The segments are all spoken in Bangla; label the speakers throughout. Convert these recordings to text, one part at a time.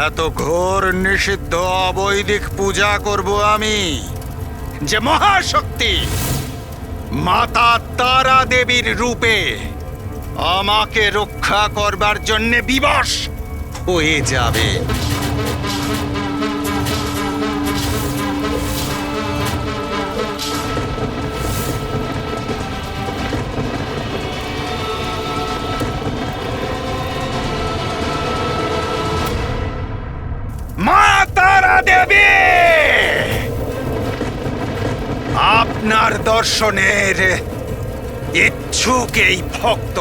Speaker 1: এত ঘোর নিষিদ্ধ অবৈদিক পূজা করব আমি, যে মহাশক্তি মাতা তারা দেবীর রূপে আমাকে রক্ষা করবার জন্যে বিবশ হয়ে যাবে। মা তারা দেবী, আপনার দর্শনের ইচ্ছুক এই ভক্ত।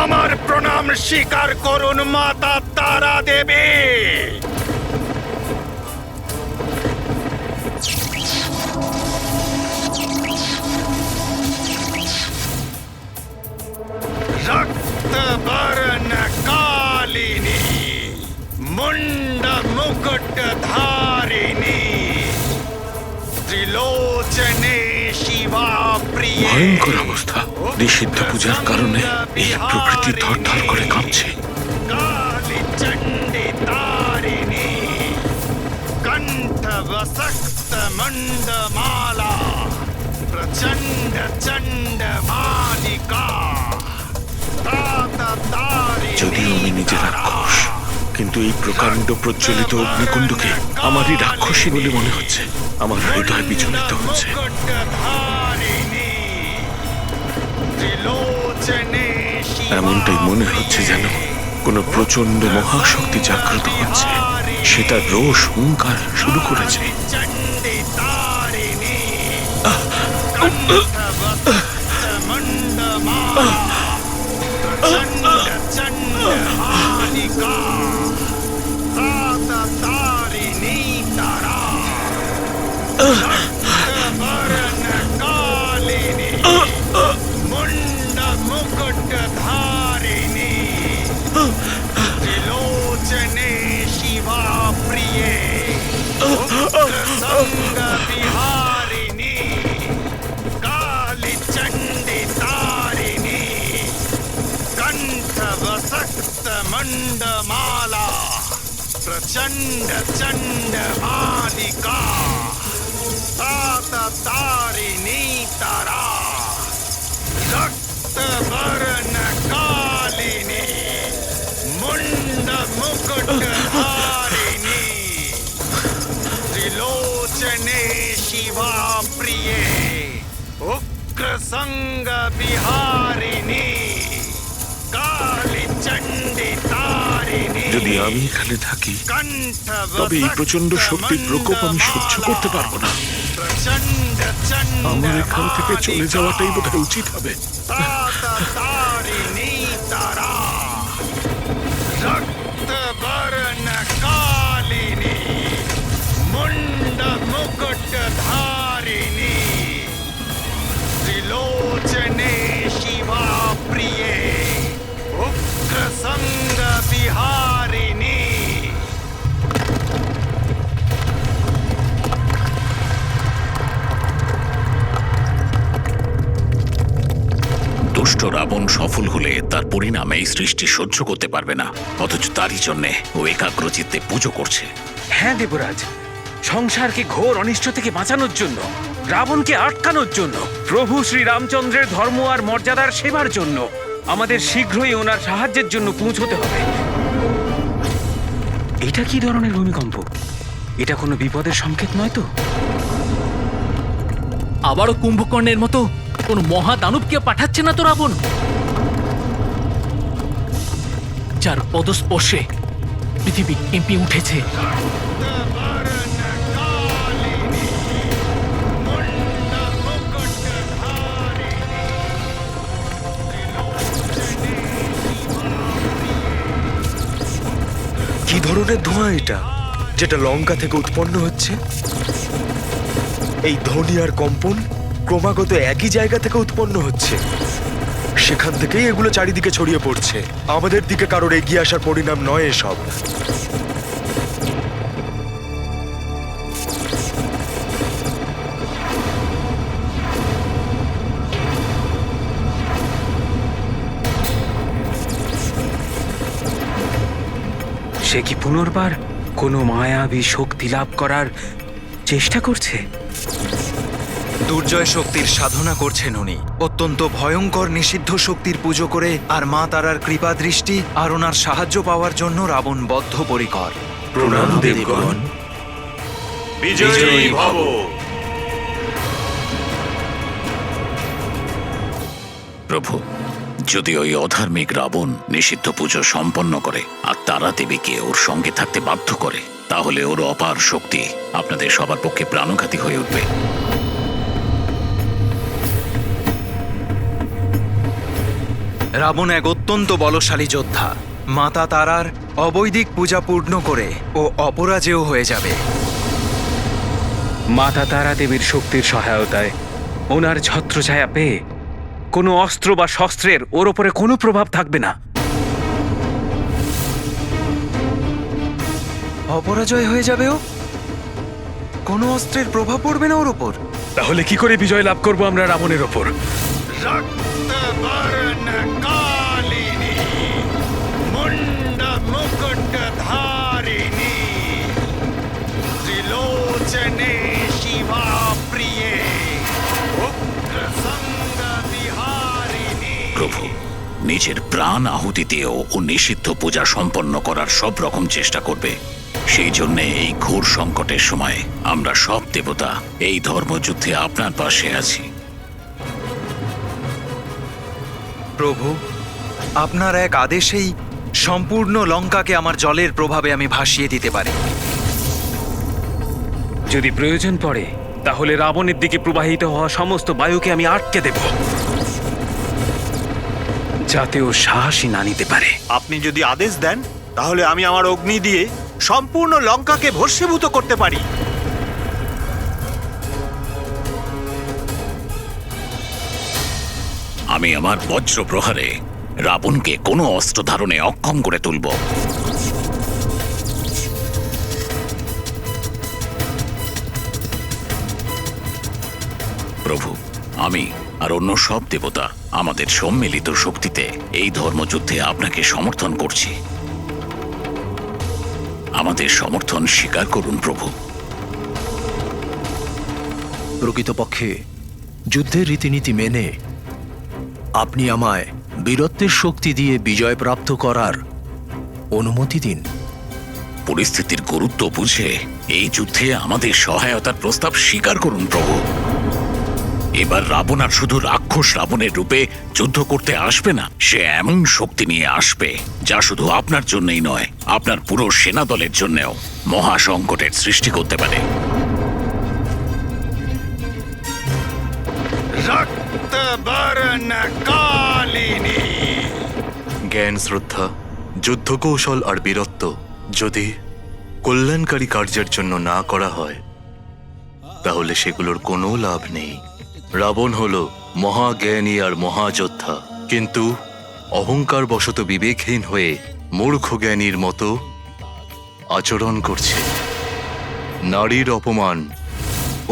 Speaker 1: আমার প্রণাম স্বীকার করুন মাতা তারা দেবী। রক্ত বরণ কালিনী, মুন্ড মুকুট ধারিণী, ত্রিলোচনে শিবা প্রিয়ে।
Speaker 2: ভয়ঙ্কর অবস্থা। নিষিদ্ধ পূজার কারণে এই প্রকৃতি থরথর করে কাঁপছে।
Speaker 1: কালী চণ্ডী তারিণী, কণ্ঠ বসক্ত মন্ড মালা, প্রচণ্ড চণ্ড মালিকা।
Speaker 2: যদিও আমি নিজে রাক্ষস, কিন্তু এই প্রকাণ্ড প্রজ্বলিত অগ্নিকুণ্ডকে আমারই রাক্ষসী বলে মনে হচ্ছে। আমার হৃদয় বিচলিত হচ্ছে। এমনটাই মনে হচ্ছে যেন কোনো প্রচন্ড মহাশক্তি জাগ্রত হচ্ছে। সেটা রোষ হুঙ্কার শুরু করেছে।
Speaker 1: মুন্ড মুকুট ধারিণী, ত্রিলোচনে শিবা প্রিয়ে, সঙ্গ বিহারিণী, কালী চণ্ডী তারিণী, কণ্ঠ বসক্ত মন্ড মালা, প্রচণ্ড চণ্ড মালিকা। তারিণী তারা, রক্ত বরণ কালিনী, মুন্ড মুকুট ধারিণী, ত্রিলোচনে শিবা প্রিয়ে, উগ্র সঙ্গ বিহারিণী, কালী চণ্ডী তারিণী।
Speaker 2: যদি আমি এখানে থাকি তবে এই প্রচন্ড শক্তির প্রকোপ আমি সহ্য করতে পারবো না। আমার এখান থেকে চলে যাওয়াটাই বোধহয় উচিত হবে।
Speaker 1: তারিণী তারা, রক্ত বরণ কালিনী, মুন্ড মুকুট ধারিণী, ত্রিলোচনে শিবা প্রিয়ে, উগ্র সঙ্গ বিহারিণী।
Speaker 3: দুষ্ট রাবণ সফল হলে তার পরিণামে এই সৃষ্টি সহ্য করতে পারবে না, অথচ তারই জন্যে ও একাগ্রচিত্তে পুজো করছে।
Speaker 4: হ্যাঁ দেবরাজ, সংসারকে ঘোর অনিষ্ট থেকে বাঁচানোর জন্য, রাবণকে আটকানোর জন্য, প্রভু শ্রী রামচন্দ্রের ধর্ম আর মর্যাদার সেবার জন্য আমাদের শীঘ্রই ওনার সাহায্যের জন্য পৌঁছতে হবে। এটা কি ধরনের ভূমিকম্প? এটা কোনো বিপদের সংকেত নয় তো?
Speaker 5: আবারও কুম্ভকর্ণের মতো কোনো মহাদানবকে পাঠাচ্ছে না তো রাবণ, যার পদস্পর্শে পৃথিবী কেঁপে উঠেছে?
Speaker 6: কি ধরনের ধোঁয়া এটা, যেটা লঙ্কা থেকে উৎপন্ন হচ্ছে? এই ধ্বনি আর কম্পন ক্রমাগত একই জায়গা থেকে উৎপন্ন হচ্ছে। সেখান থেকেই এগুলো চারিদিকে ছড়িয়ে পড়ছে। আমাদের দিকে কারোর এগিয়ে আসার পরিণাম নয় এসব।
Speaker 4: সে কি পুনর্বার কোনো মায়াবী শক্তি লাভ করার চেষ্টা করছে?
Speaker 7: দুর্জয় শক্তির সাধনা করছেন উনি। অত্যন্ত ভয়ঙ্কর নিষিদ্ধ শক্তির পুজো করে আর মা তারার কৃপা দৃষ্টি আর ওনার সাহায্য পাওয়ার জন্য রাবণ বদ্ধপরিকর।
Speaker 6: প্রণাম দেবগণ।
Speaker 1: বিজয়ী ভব।
Speaker 3: প্রভু, যদি ওই অধার্মিক রাবণ নিষিদ্ধ পুজো সম্পন্ন করে আর তারা দেবীকে ওর সঙ্গে থাকতে বাধ্য করে, তাহলে ওর অপার শক্তি আপনাদের সবার পক্ষে প্রাণঘাতী হয়ে উঠবে।
Speaker 7: রাবণ এক অত্যন্ত বলশালী যোদ্ধা। মাতা তারার অবৈদিক পূজা পূর্ণ করে ও অপরাজেয় হয়ে যাবে।
Speaker 4: মাতা তারা দেবীর শক্তির সহায়তায় ওনার ছত্রছায়া পেয়ে কোনো অস্ত্র বা শস্ত্রের ওর ওপরে কোনো প্রভাব থাকবে না।
Speaker 7: অপরাজয় হয়ে যাবে ও? কোনো অস্ত্রের প্রভাব পড়বে না ওর ওপর?
Speaker 4: তাহলে কি করে বিজয় লাভ করব আমরা রাবণের ওপর?
Speaker 1: রক্তবর্ণ কালিনী মুন্ড মুকুট ধারিণী ত্রিলোচনে শিবা প্রিয়ে উগ্র সঙ্গ বিহারিণী।
Speaker 3: প্রভু, নিজের প্রাণ আহুতিতেও ও নিষিদ্ধ পূজা সম্পন্ন করার সব রকম চেষ্টা করবে। সেই জন্যে এই ঘোর সংকটের সময় আমরা সব দেবতা এই ধর্মযুদ্ধে আপনার পাশে আছি।
Speaker 7: প্রভু, আপনার এক আদেশেই সম্পূর্ণ লঙ্কাকে আমার জলের প্রভাবে আমি ভাসিয়ে দিতে পারি।
Speaker 4: যদি প্রয়োজন পড়ে তাহলে রাবণের দিকে প্রবাহিত হওয়া সমস্ত বায়ুকে আমি আটকে দেব, যাতে ও সাহসী না নিতে পারে।
Speaker 1: আপনি যদি আদেশ দেন তাহলে আমি আমার অগ্নি দিয়ে সম্পূর্ণ লঙ্কাকে ভস্মীভূত করতে পারি।
Speaker 3: আমি আমার বজ্র প্রহারে রাবণকে কোনো অস্ত্র ধারণে অক্ষম করে তুলব। প্রভু, আমি আর অন্য সব দেবতা আমাদের সম্মিলিত শক্তিতে এই ধর্মযুদ্ধে আপনাকে সমর্থন করছি। আমাদের সমর্থন স্বীকার করুন প্রভু।
Speaker 8: প্রকৃতপক্ষে যুদ্ধের রীতিনীতি মেনে আপনি আমায় বীরত্বের শক্তি দিয়ে বিজয় প্রাপ্ত করার অনুমতি দিন।
Speaker 3: পরিস্থিতির গুরুত্ব বুঝে এই যুদ্ধে আমাদের সহায়তার প্রস্তাব স্বীকার করুন প্রভু। এবার রাবণ আর শুধু রাক্ষস রাবণের রূপে যুদ্ধ করতে আসবে না, সে এমন শক্তি নিয়ে আসবে যা শুধু আপনার জন্যই নয়, আপনার পুরো সেনা দলের জন্যও মহা সংকটের সৃষ্টি করতে পারে।
Speaker 1: রক্তবর্ণ কালিনী
Speaker 9: জ্ঞান, শ্রদ্ধা, যুদ্ধ কৌশল আর বীরত্ব যদি কল্যাণকারী কার্যের জন্য না করা হয় তাহলে সেগুলোর কোনো লাভ নেই। রাবণ হলো মহাজ্ঞানী আর মহাযোদ্ধা, কিন্তু অহংকার বশত বিবেকহীন হয়ে মূর্খ জ্ঞানীর মতো আচরণ করছে। নারীর অপমান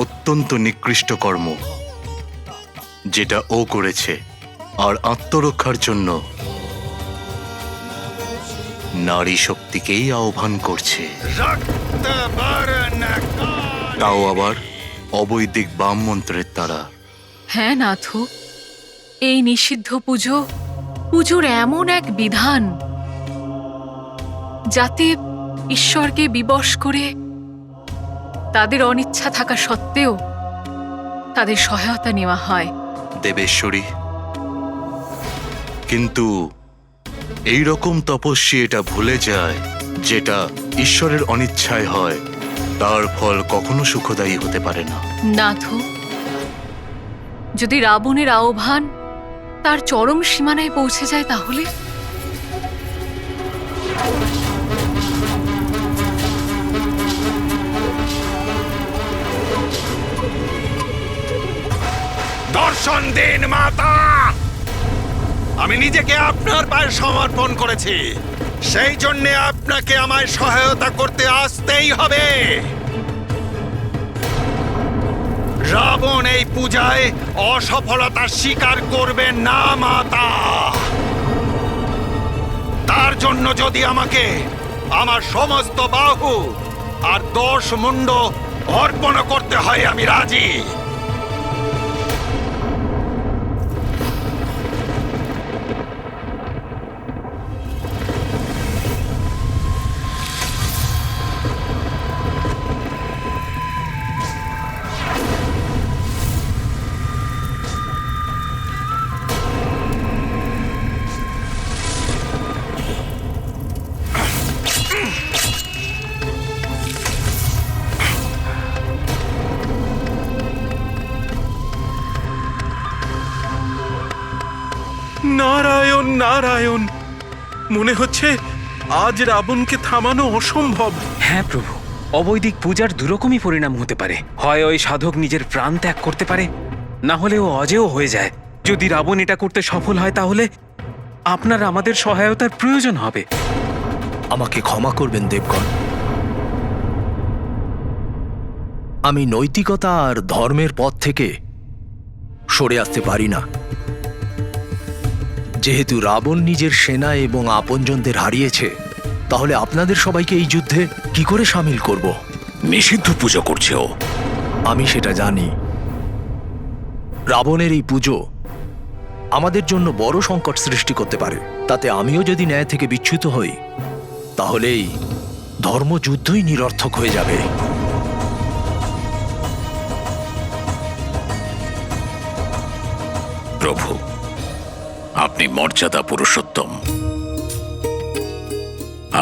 Speaker 9: অত্যন্ত নিকৃষ্ট কর্ম, যেটা ও করেছে, আর আত্মরক্ষার জন্য নারী শক্তিকেই আহ্বান করছে, তাও আবার অবৈদিক বাম মন্ত্রের দ্বারা।
Speaker 10: হ্যাঁ নাথ, এই নিষিদ্ধ পুজো পুজোর এমন এক বিধান যাতে ঈশ্বরকে বিবশ করে তাদের অনিচ্ছা থাকা সত্ত্বেও তাদের সহায়তা নেওয়া হয়।
Speaker 9: দেবেশ্বরী, কিন্তু এই রকম তপস্বী এটা ভুলে যায় যেটা ঈশ্বরের অনিচ্ছায় হয় তার ফল কখনো সুখদায়ী হতে পারে না।
Speaker 10: নাথ, যদি রাবণের আহ্বান তার চরম সীমানায় পৌঁছে যায় তাহলে?
Speaker 1: দর্শন দিন মাতা, আমি নিজেকে আপনার পায়ে সমর্পণ করেছি, সেই জন্য আপনাকে আমায় সহায়তা করতে আসতেই হবে। রাবণ এই পূজায় অসফলতা স্বীকার করবে না মাতা। তার জন্য যদি আমাকে আমার সমস্ত বাহু আর 10 মুন্ড অর্পণ করতে হয়, আমি রাজি।
Speaker 2: নারায়ণ নারায়ণ, মনে হচ্ছে আজ রাবণকে থামানো অসম্ভব।
Speaker 4: হ্যাঁ প্রভু, অবৈদিক পূজার দুরকমই পরিণাম হতে পারে। হয় ওই সাধক নিজের প্রাণ ত্যাগ করতে পারে, না হলে ও অজেয় হয়ে যায়। যদি রাবণ এটা করতে সফল হয় তাহলে আপনার আমাদের সহায়তার প্রয়োজন হবে।
Speaker 8: আমাকে ক্ষমা করবেন দেবগণ, আমি নৈতিকতা আর ধর্মের পথ থেকে সরে আসতে পারি না। যেহেতু রাবণ নিজের সেনা এবং আপনজনদের হারিয়েছে, তাহলে আপনাদের সবাইকে এই যুদ্ধে কি করে সামিল করব?
Speaker 3: নিষিদ্ধ পুজো করছে ও।
Speaker 8: আমি সেটা জানি। রাবণের এই পুজো আমাদের জন্য বড় সংকট সৃষ্টি করতে পারে। তাতে আমিও যদি ন্যায় থেকে বিচ্যুত হই, তাহলেই ধর্মযুদ্ধই নিরর্থক হয়ে যাবে।
Speaker 3: প্রভু, আপনি মর্যাদা পুরুষোত্তম।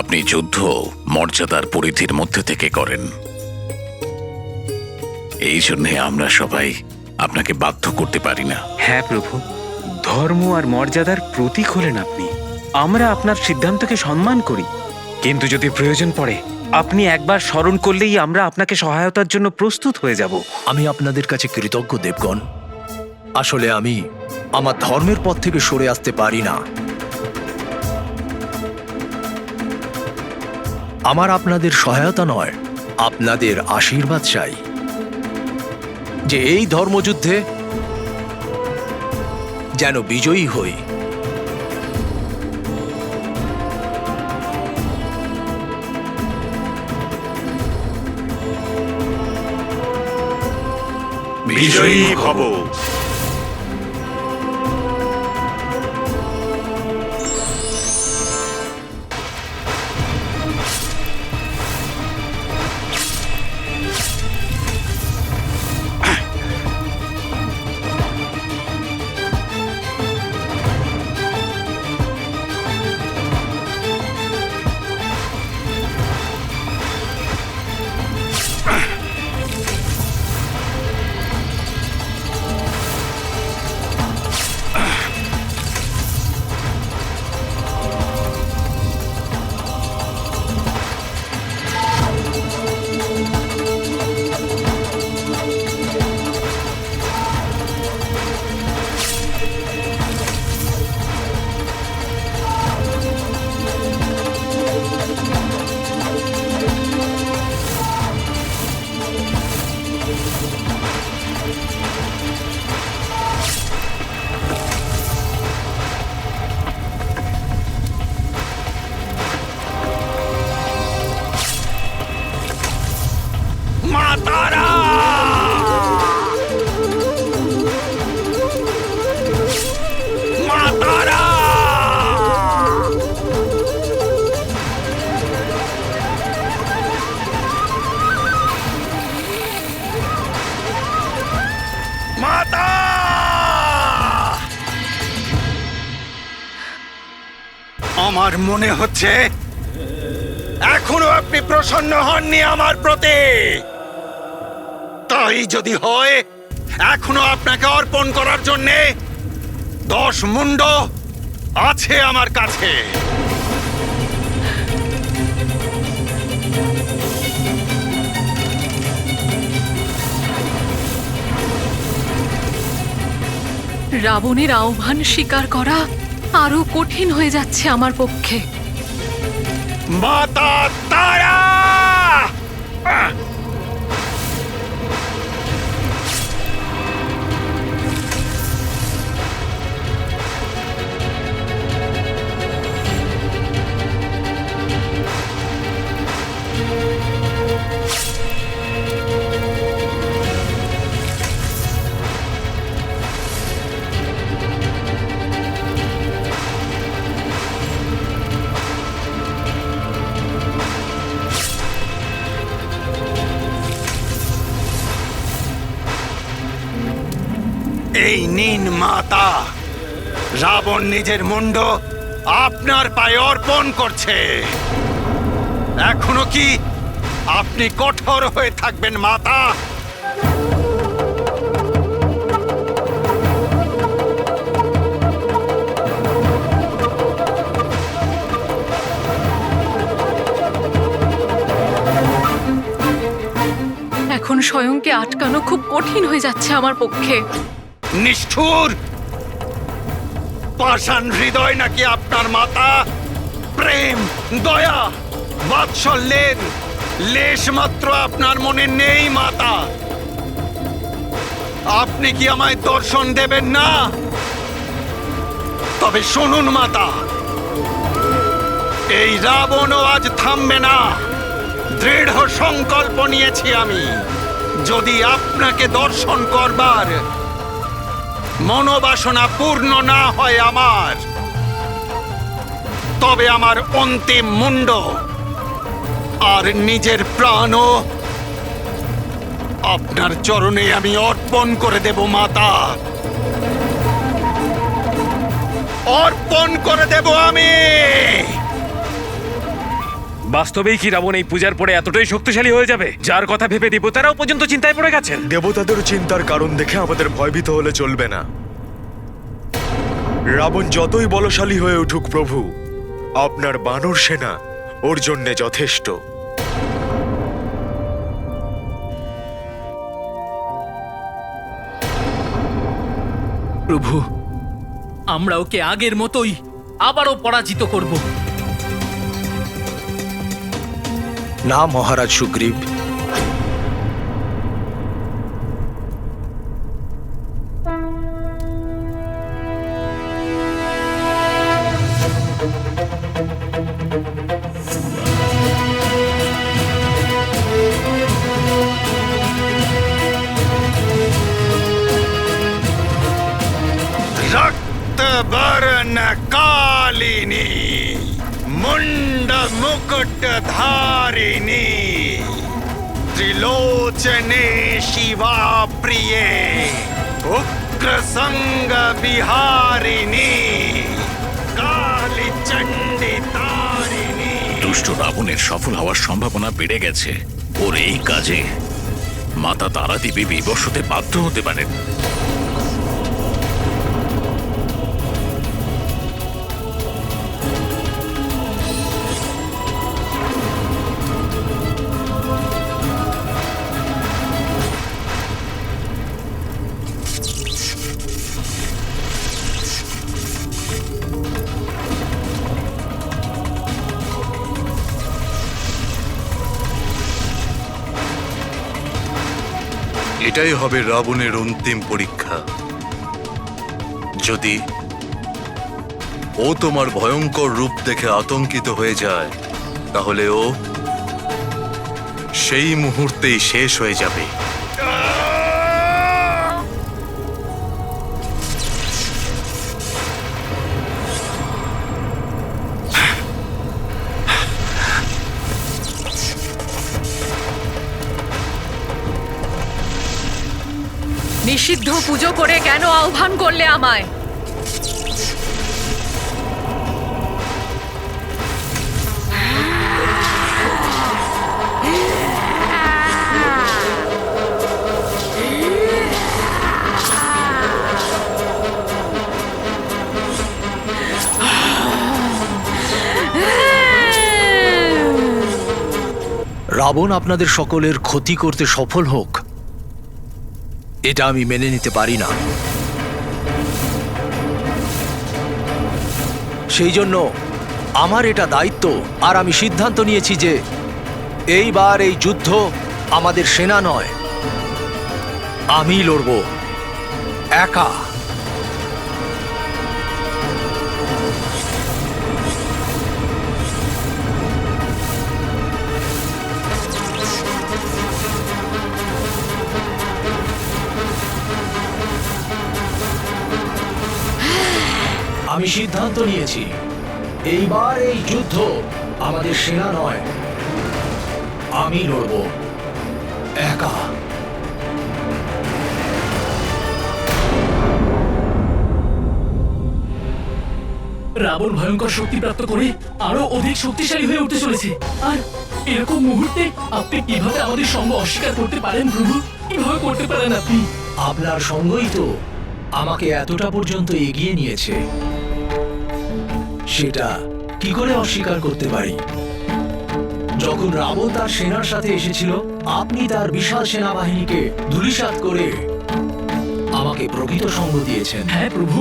Speaker 3: আপনি যুদ্ধ মর্যাদার পরিধির মধ্যে থেকে করেন। এই জন্যে আমরা সবাই আপনাকে বাধ্য করতে পারি না।
Speaker 4: হ্যাঁ প্রভু, ধর্ম আর মর্যাদার প্রতীক হলেন আপনি। আমরা আপনার সিদ্ধান্তকে সম্মান করি, কিন্তু যদি প্রয়োজন পড়ে আপনি একবার স্মরণ করলেই আমরা আপনাকে সহায়তার জন্য প্রস্তুত হয়ে যাব।
Speaker 8: আমি আপনাদের কাছে কৃতজ্ঞ দেবগণ। আসলে আমি আমার ধর্মের পথ থেকে সরে আসতে পারি না। আমার আপনাদের সহায়তা নয়, আপনাদের আশীর্বাদ চাই যে এই ধর্মযুদ্ধে যেন বিজয়ী হই।
Speaker 1: বিজয়ী ভব। আমার মনে হচ্ছে এখনো আপনি প্রসন্ন হননি আমার প্রতি। তাই যদি হয়, এখনো আপনাকে অর্পণ করার জন্যে 10 মুন্ড আছে আমার কাছে।
Speaker 10: রাবণের আহ্বান স্বীকার করা আরো কঠিন হয়ে যাচ্ছে আমার পক্ষে।
Speaker 1: মাতা তারা! এই নিন মাতা, রাবণ নিজের মুন্ড আপনার পায়ে অর্পণ করছে। এখনো কি আপনি কঠোর হয়ে থাকবেন মাতা?
Speaker 10: এখন স্বয়ংকে আটকানো খুব কঠিন হয়ে যাচ্ছে আমার পক্ষে।
Speaker 1: নিষ্ঠুর পাষাণ হৃদয় নাকি আপনার মাতা? প্রেম, দয়া, বাৎসল্যের লেশ মাত্র আপনার মনে নেই মাতা? আপনি কি আমায় দর্শন দেবেন না? তবে শুনুন মাতা, এই রাবণও আজ থামবে না। দৃঢ় সংকল্প নিয়েছি আমি, যদি আপনাকে দর্শন করবার মনোবাসনা পূর্ণ না হয় আমার, তবে আমার অন্তিম মুন্ড আর নিজের প্রাণও আপনার চরণে আমি অর্পণ করে দেব মাতা। অর্পণ করে দেব আমি।
Speaker 4: বাস্তবেই কি রাবণ এই পূজার পরে এতটাই শক্তিশালী হয়ে যাবে, যার কথা ভেবে দেবতারাও পর্যন্ত চিন্তায় পড়ে গেছেন?
Speaker 6: দেবতাদের চিন্তার কারণ দেখে আমাদের ভয়ভীত হলে চলবে না। রাবণ যতই বলশালী হয়ে উঠুক প্রভু, আপনার বানর সেনা ওর জন্যে যথেষ্ট।
Speaker 5: প্রভু, আমরা ওকে আগের মতোই আবারও পরাজিত করব।
Speaker 8: না মহারাজ সুগ্রীব,
Speaker 1: रक्त वर्ण कालिनी मुंड मुकुट धारिणी त्रिलोचने शिवा प्रिये उग्र संग विहारिणी काली चंडी तारिणी।
Speaker 3: দুষ্ট রাবণের সফল হওয়ার সম্ভাবনা বেড়ে গেছে। ওর এই কাজে মাতা তারা দেবী বিবশ হতে বাধ্য হতে পারেন।
Speaker 9: এটাই হবে রাবণের অন্তিম পরীক্ষা। যদি ও তোমার ভয়ঙ্কর রূপ দেখে আতঙ্কিত হয়ে যায়, তাহলে ও সেই মুহূর্তেই শেষ হয়ে যাবে।
Speaker 10: নিষিদ্ধ পুজো করে কেন আহ্বান করলে আমায়?
Speaker 8: রাবণ আপনাদের সকলের ক্ষতি করতে সফল হোক, এটা আমি মেনে নিতে পারি না। সেই জন্য আমার এটা দায়িত্ব, আর আমি সিদ্ধান্ত নিয়েছি যে এইবার এই যুদ্ধ আমাদের সেনা নয়, আমি লড়ব একা। আমি সিদ্ধান্ত নিয়েছি এইবার এই যুদ্ধ আমাদের সেনা নয়, আমি লড়ব একা।
Speaker 5: রাবণ ভয়ঙ্কর শক্তি প্রাপ্ত করে আরো অধিক শক্তিশালী হয়ে উঠতে চলেছে। আর এরকম মুহূর্তে আপনি কিভাবে আমাদের সঙ্গ অস্বীকার করতে পারেন প্রভু? কিভাবে করতে পারেন আপনি?
Speaker 8: আপনার সঙ্গই তো আমাকে এতটা পর্যন্ত এগিয়ে নিয়েছে, সেটা কি করে অস্বীকার করতে পারি? যখন রাবণ তার সেনার সাথে এসেছিল, আপনি তার বিশাল সেনাবাহিনীকে ধূলিসাৎ করে আমাকে প্রকৃত সঙ্গ দিয়েছেন।
Speaker 5: হ্যাঁ প্রভু,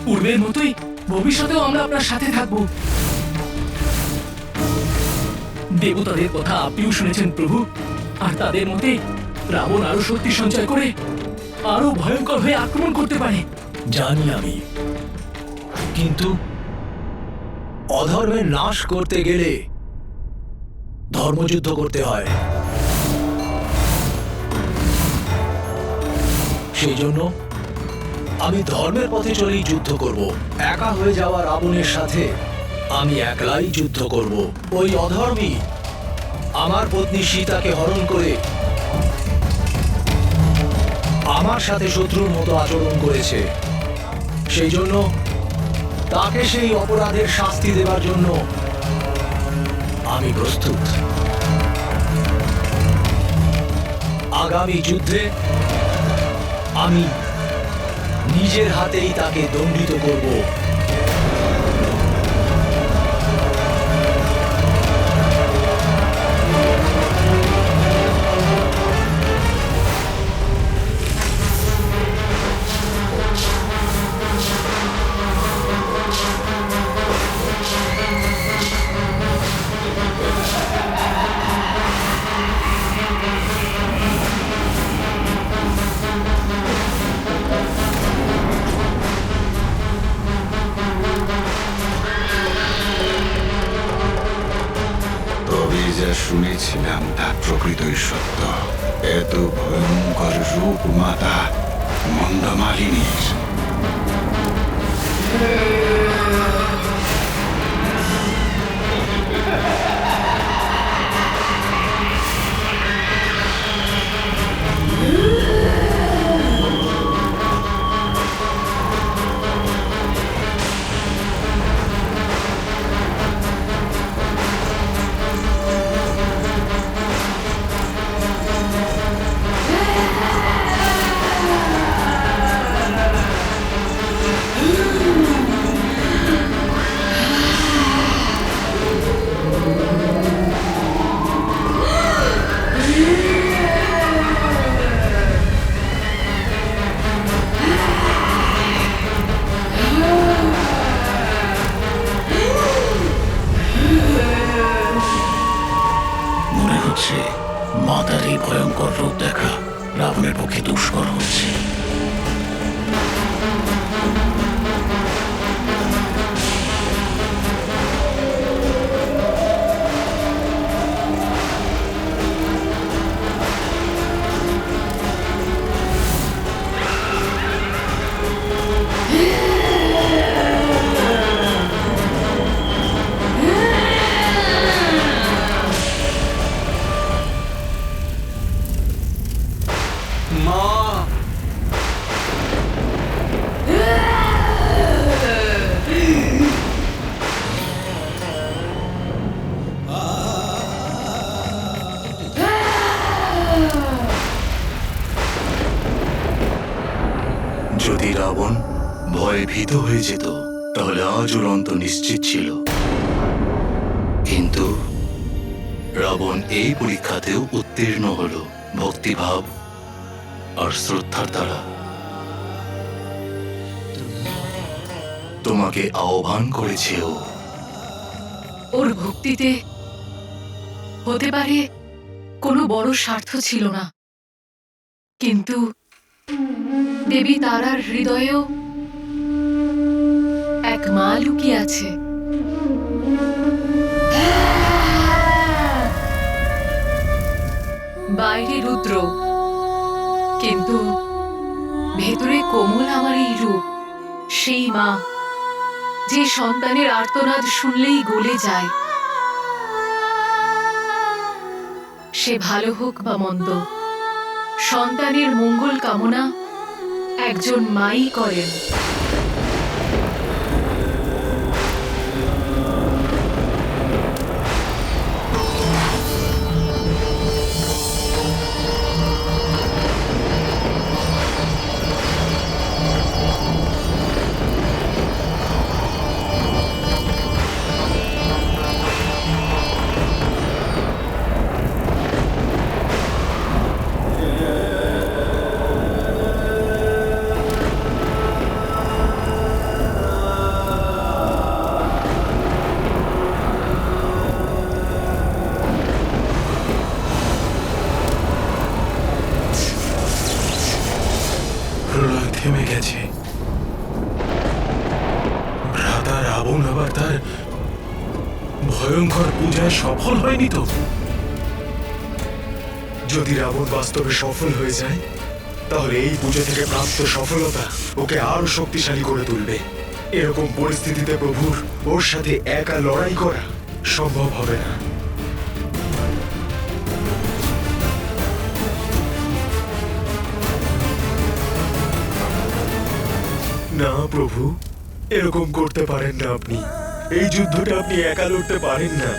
Speaker 5: পূর্বের মতোই ভবিষ্যতেও আমরা আপনার সাথে থাকব। দেবতাদের কথা আপনিও শুনেছেন প্রভু, আর তাদের মতে রাবণ আরো শক্তি সঞ্চয় করে আরো ভয়ঙ্কর হয়ে আক্রমণ করতে পারে।
Speaker 8: জানি আমি, কিন্তু অধর্মের নাশ করতে গেলে ধর্মযুদ্ধ করতে হয়। সেই জন্য আমি ধর্মের পথে চলেই যুদ্ধ করব। একা হয়ে যাওয়া রাবণের সাথে আমি একলাই যুদ্ধ করব। ওই অধর্মী আমার পত্নী সীতাকে হরণ করে আমার সাথে শত্রুর মতো আচরণ করেছে। সেই জন্য তাকে সেই অপরাধের শাস্তি দেবার জন্য আমি প্রস্তুত। আগামী যুদ্ধে আমি নিজের হাতেই তাকে দণ্ডিত করব।
Speaker 1: শুনেছিলাম তা প্রকৃতই সত্য। এত ভয়ঙ্কর রূপ মাতা মন্দমালিনীর।
Speaker 3: মাতার এই ভয়ঙ্কর রূপ দেখা রাবণের পক্ষে দুষ্কর হচ্ছে।
Speaker 9: যদি রাবণ ভয়ে ভীত হয়ে যেত তাহলে আজ ওর অন্ত নিশ্চিত ছিল, কিন্তু রাবণ এই পরীক্ষাতেও উত্তীর্ণ হলো ভক্তিভাব আর শ্রদ্ধার দ্বারা। তোমাকে আহ্বান করেছে ও।
Speaker 10: ওর ভক্তিতে হতে পারে কোনো বড় স্বার্থ ছিল না, কিন্তু দেবী তারার হৃদয়েও এক মা লুকিয়ে আছে। বাইরে রুদ্র, কিন্তু ভেতরে কোমল আমার এই রূপ, সেই মা যে সন্তানের আর্তনাদ শুনলেই গলে যায়। সে ভালো হোক বা মন্দ, সন্তানের মঙ্গল কামনা একজন মাই করেন।
Speaker 6: প্রলয় থেমে গেছে। ভ্রাতা রাবণ আবার তার ভয়ঙ্কর পূজায় সফল হয়নি তো? যদি রাবণ বাস্তবে সফল হয়ে যায়, তাহলে এই পুজো থেকে প্রাপ্ত সফলতা ওকে আরো শক্তিশালী করে তুলবে। এরকম পরিস্থিতিতে প্রভুর ওর সাথে একা লড়াই করা সম্ভব হবে না। না প্রভু, এরকম করতে পারেন না আপনি। এই যুদ্ধটা আপনি একা লড়তে পারেন না।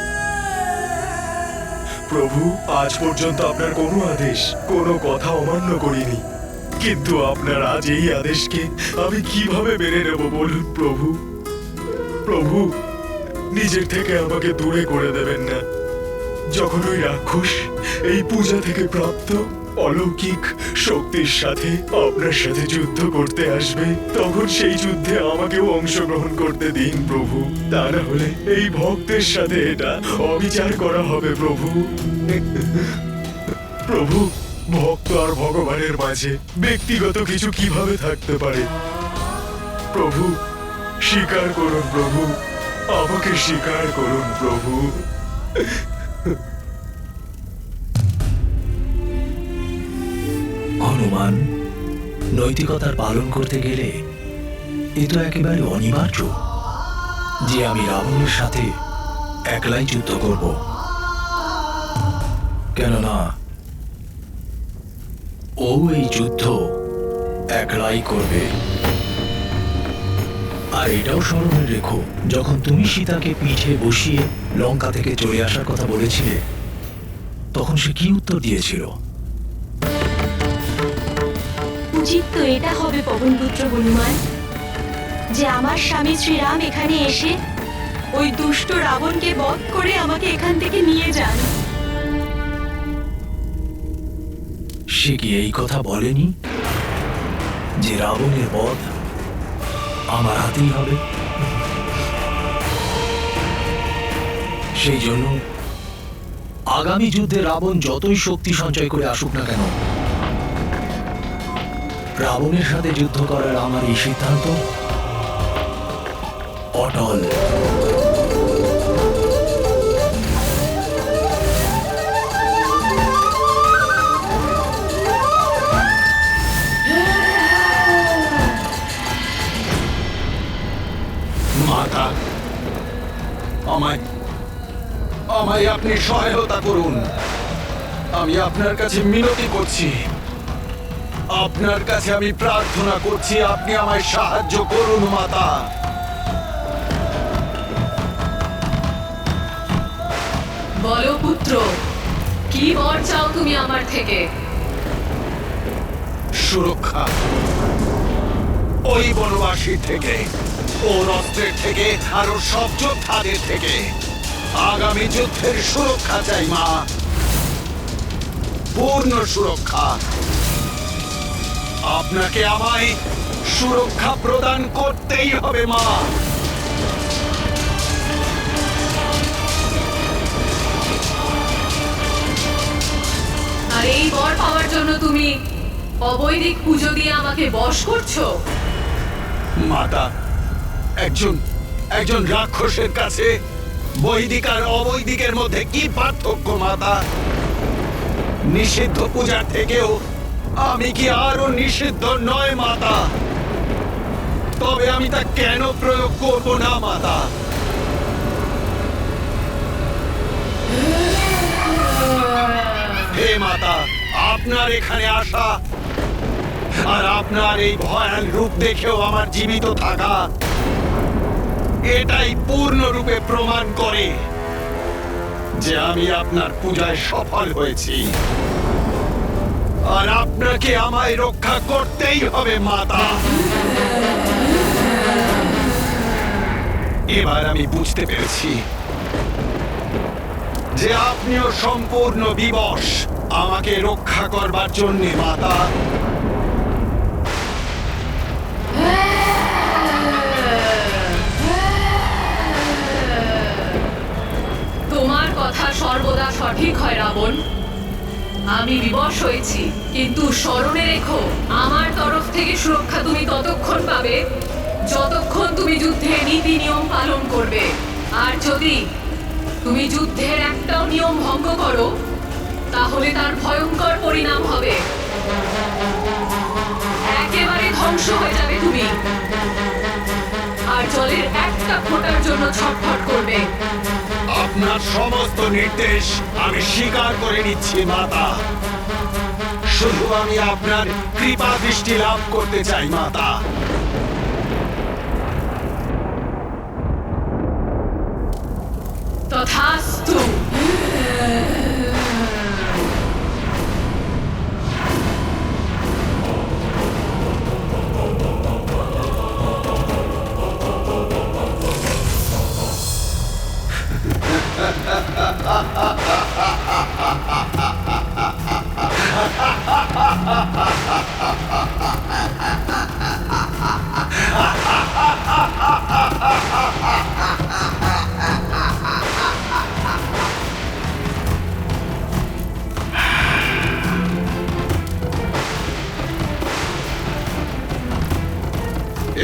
Speaker 6: প্রভু, আজ পর্যন্ত আপনার কোনো আদেশ, কোনো কথা অমান্য করিনি, কিন্তু আপনার আজ এই আদেশকে আমি কিভাবে মেনে নেব বলুন প্রভু? প্রভু, নিজের থেকে আমাকে দূরে করে দেবেন না। যখন ওই রাক্ষস এই পূজা থেকে প্রাপ্ত অলৌকিক শক্তির সাথে আপনার সাথে যুদ্ধ করতে আসবে, তখন সেই যুদ্ধে আমাকেও অংশগ্রহণ করতে দিন প্রভু। তা না হলে এই ভক্তের সাথে এটা অবিচার করা হবে প্রভু। প্রভু, ভক্ত আর ভগবানের মাঝে ব্যক্তিগত কিছু কিভাবে থাকতে পারে? প্রভু, স্বীকার করুন প্রভু, আমাকে স্বীকার করুন প্রভু।
Speaker 8: হনুমান, নৈতিকতার পালন করতে গেলে এ তো একেবারে অনিবার্য যে আমি রাবণের সাথে একলাই যুদ্ধ করব। কেননা ও এই যুদ্ধ একলাই করবে। আর এটাও স্মরণে রেখো, যখন তুমি সীতাকে পিঠে বসিয়ে লঙ্কা থেকে চলে আসার কথা বলেছিলে, তখন সে কি উত্তর দিয়েছিল?
Speaker 11: উচিত তো এটা হবে পবনপুত্র হনুমান, যে আমার স্বামী শ্রীরাম এখানে এসে ওই দুষ্ট রাবণকে বধ করে আমাকে এখান থেকে নিয়ে যান।
Speaker 8: সে কি এই কথা বলেনি যে রাবণের বধ আমার হাতেই হবে? সেই জন্য আগামী যুদ্ধে রাবণ যতই শক্তি সঞ্চয় করে আসুক না কেন, রাবণের সাথে যুদ্ধ করার আমার এই সিদ্ধান্ত অটল।
Speaker 1: মাতা, আমায় আপনি সহায়তা করুন। আমি আপনার কাছে মিনতি করছি, আপনার কাছে আমি প্রার্থনা করছি, আপনি আমায় সাহায্য করুন মাতা।
Speaker 10: বলো পুত্র, কি বর চাও তুমি আমার থেকে?
Speaker 1: সুরক্ষা, ওই বনবাসী থেকে, ওর অস্ত্রের থেকে, আর ওর সব যোদ্ধাদের থেকে। আগামী যুদ্ধের সুরক্ষা চাই মা, পূর্ণ সুরক্ষা। আপনাকে আমায় সুরক্ষা প্রদান করতেই হবে মা।
Speaker 10: আর এই বর পাওয়ার জন্য তুমি অবৈদিক পুজো দিয়ে আমাকে বশ করছো?
Speaker 1: মাতা, একজন রাক্ষসের কাছে বৈদিক আর অবৈদিকের মধ্যে কি পার্থক্য মাতা? নিষিদ্ধ পূজার থেকেও আমি কি আরো নিষিদ্ধ নয় মাতা? তবে আমি তা কেন প্রয়োগ করব না মাতা? হে মাতা, আপনার এখানে আসা আর আপনার এই ভয়াল রূপ দেখেও আমার জীবিত থাকা, এটাই পূর্ণরূপে প্রমাণ করে যে আমি আপনার পূজায় সফল হয়েছি। আর আপনাকে আমায় রক্ষা করতেই হবে মাতা। এবার আমি বুঝতে পেরেছি যে আপনিও সম্পূর্ণ বিবশ আমাকে রক্ষা করবার জন্যে মাতা।
Speaker 10: তোমার কথা সর্বদা সঠিক হয় রাবণ। আমি বিবশ হয়েছি, কিন্তু স্মরণে রেখো, আমার তরফ থেকে সুরক্ষা তুমি ততক্ষণ পাবে যতক্ষণ তুমি যুদ্ধের নীতি নিয়ম পালন করবে। আর যদি তুমি যুদ্ধের একটাও নিয়ম ভঙ্গ করো, তাহলে তার ভয়ঙ্কর পরিণাম হবে। একেবারে ধ্বংস হয়ে যাবে তুমি, আর জলের একটা ফোঁটার জন্য ছটফট করবে।
Speaker 1: আপনার সমস্ত নির্দেশ আমি স্বীকার করে নিচ্ছি মাতা। শুধু আমি আপনার কৃপা দৃষ্টি লাভ করতে চাই মাতা।
Speaker 10: তথাস্তু।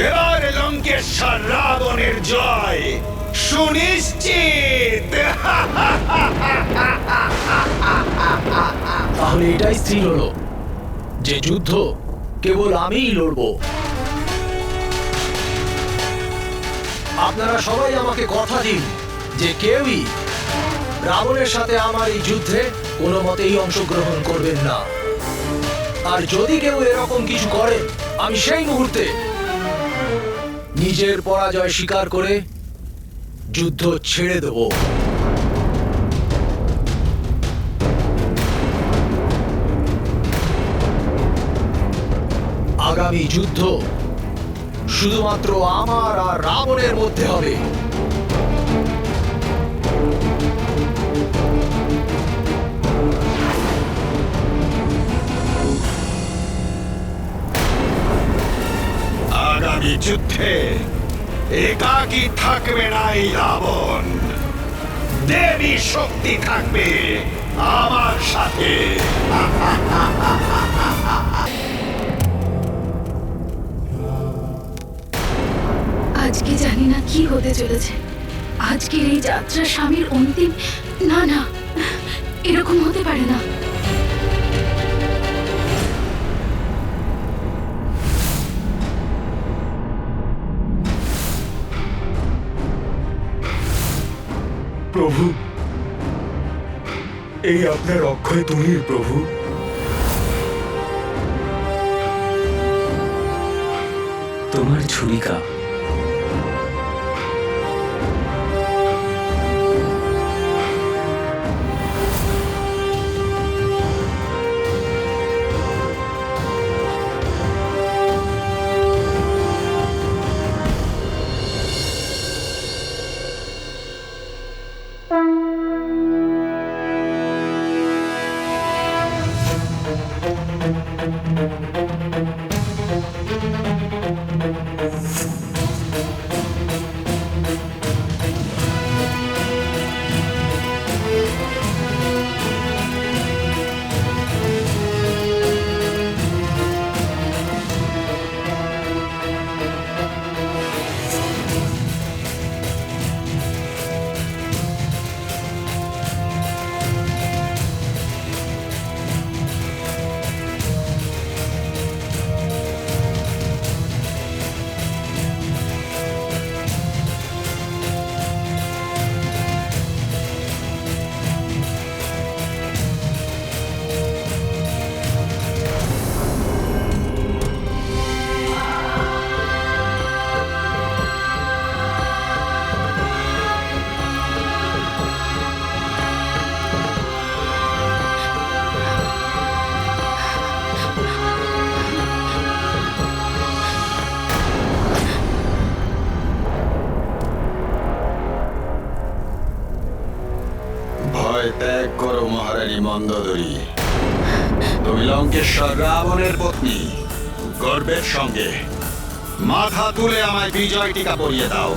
Speaker 1: এবার লঙ্কেশ্বর রাবণের জয় সুনিশ্চিত।
Speaker 8: তাহলে এটাই স্থির হলো যে যুদ্ধ কেবল আমিই লড়ব। আপনারা সবাই আমাকে কথা দিন যে কেউই রাবণের সাথে আমার এই যুদ্ধে কোনো মতেই অংশগ্রহণ করবেন না। আর যদি কেউ এরকম কিছু করে, আমি সেই মুহূর্তে নিজের পরাজয় স্বীকার করে যুদ্ধ ছেড়ে দেব। আগামী যুদ্ধ শুধুমাত্র আমার আর রাবণের মধ্যে হবে।
Speaker 1: আগামী যুদ্ধে একাকী থাকবে না এই রাবণ, দেবী শক্তি থাকবে আমার সাথে।
Speaker 11: আজকে জানি না কি হতে চলেছে। আজকের এই যাত্রা স্বামীর অন্তিম। না না, এরকম হতে পারে না।
Speaker 6: প্রভু, এই আপনার অক্ষয় তুমির প্রভু।
Speaker 4: তোমার ছুরিকা।
Speaker 1: ভয় ত্যাগ করো মহারানী মন্দোদরী। তুমি লঙ্কেশ্বর রাবণের পত্নী। গর্বের সঙ্গে মাথা তুলে আমায় বিজয় টিকা পরিয়ে দাও।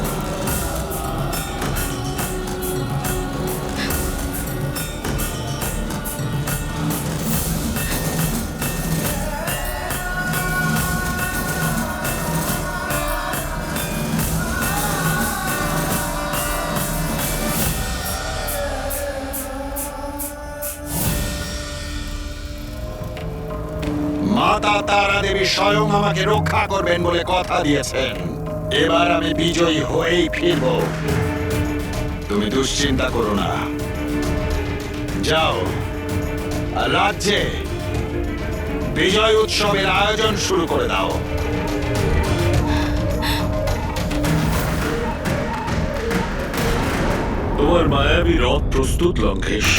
Speaker 1: মাতা তারা দেবী স্বয়ং আমাকে রক্ষা করবেন বলে কথা দিয়েছেন। এবার আমি বিজয়ী হয়েই ফিরব। তুমি দুশ্চিন্তা করো না। যাও আর রাজ্যে বিজয় উৎসবের আয়োজন শুরু করে দাও।
Speaker 2: তোমার মায়াবী রথ প্রস্তুত লঙ্কেশ।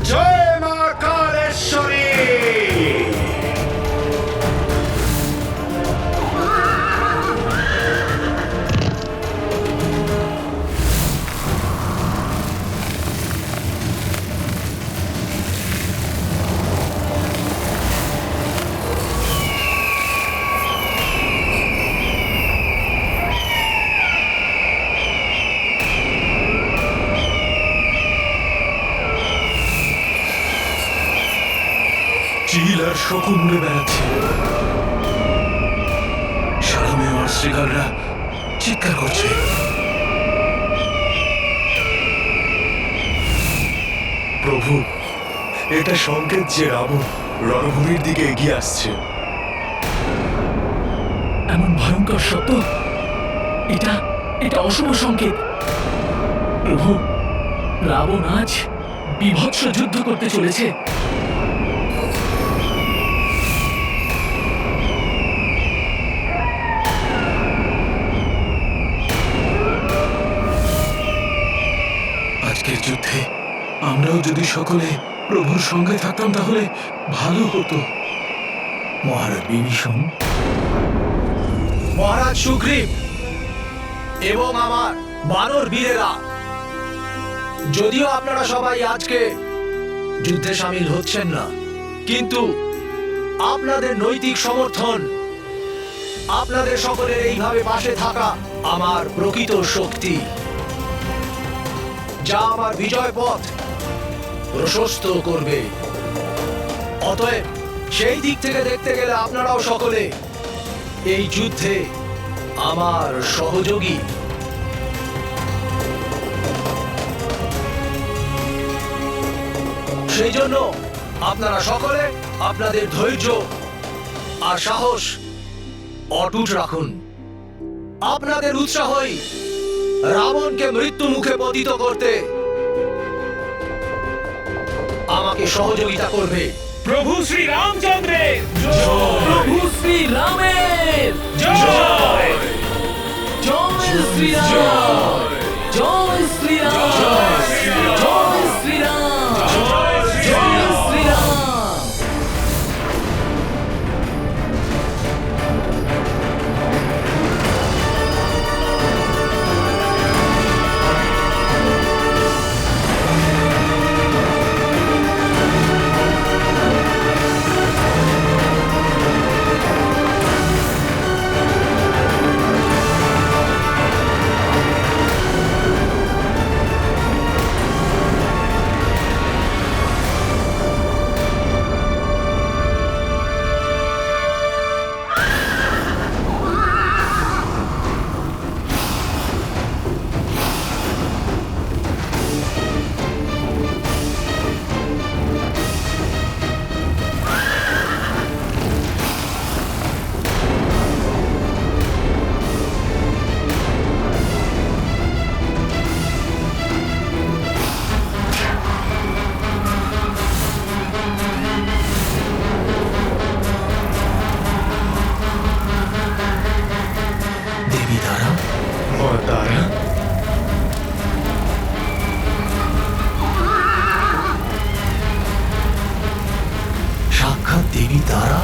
Speaker 1: জয় মা কালেশ্বরী।
Speaker 2: চিল আর শকুন উড়ে বেড়াচ্ছে। সারা মেওয়ার শ্রীগালরা চিৎকার করছে। প্রভু, এটা সংকেত যে রাবণ রণভূমির দিকে এগিয়ে আসছে।
Speaker 5: এমন ভয়ঙ্কর শব্দ, এটা এটা অশুভ সংকেত। প্রভু, রাবণ আজ বীভৎস যুদ্ধ করতে চলেছে।
Speaker 2: আজকের যুদ্ধে আমরাও যদি সকলে প্রভুর সঙ্গে থাকতাম তাহলে ভালো হতো।
Speaker 8: মহারাজ বিভীষণ, মহারাজ সুগ্রীব এবং আমার বানর বীরেরা, যদিও আপনারা সবাই আজকে যুদ্ধে সামিল হচ্ছেন না, কিন্তু আপনাদের নৈতিক সমর্থন, আপনাদের সকলের এইভাবে পাশে থাকা আমার প্রকৃত শক্তি, যা আমার বিজয় পথ প্রশস্ত করবে। অতএব সেই দিক থেকে দেখতে গেলে আপনারাও সকলে এই যুদ্ধে আমার সহযোগী। সেই জন্য আপনারা সকলে আপনাদের ধৈর্য আর সাহস অটুট রাখুন। আপনাদের উৎসাহই রাবণকে মৃত্যু মুখে পতিত করতে আমাকে সহযোগিতা করবে।
Speaker 4: প্রভু শ্রী রামচন্দ্রের
Speaker 5: প্রভু শ্রী রামের জয়। জয় শ্রীরাম, জয় শ্রীরাম, জয় শ্রীরাম, জয় শ্রীরাম।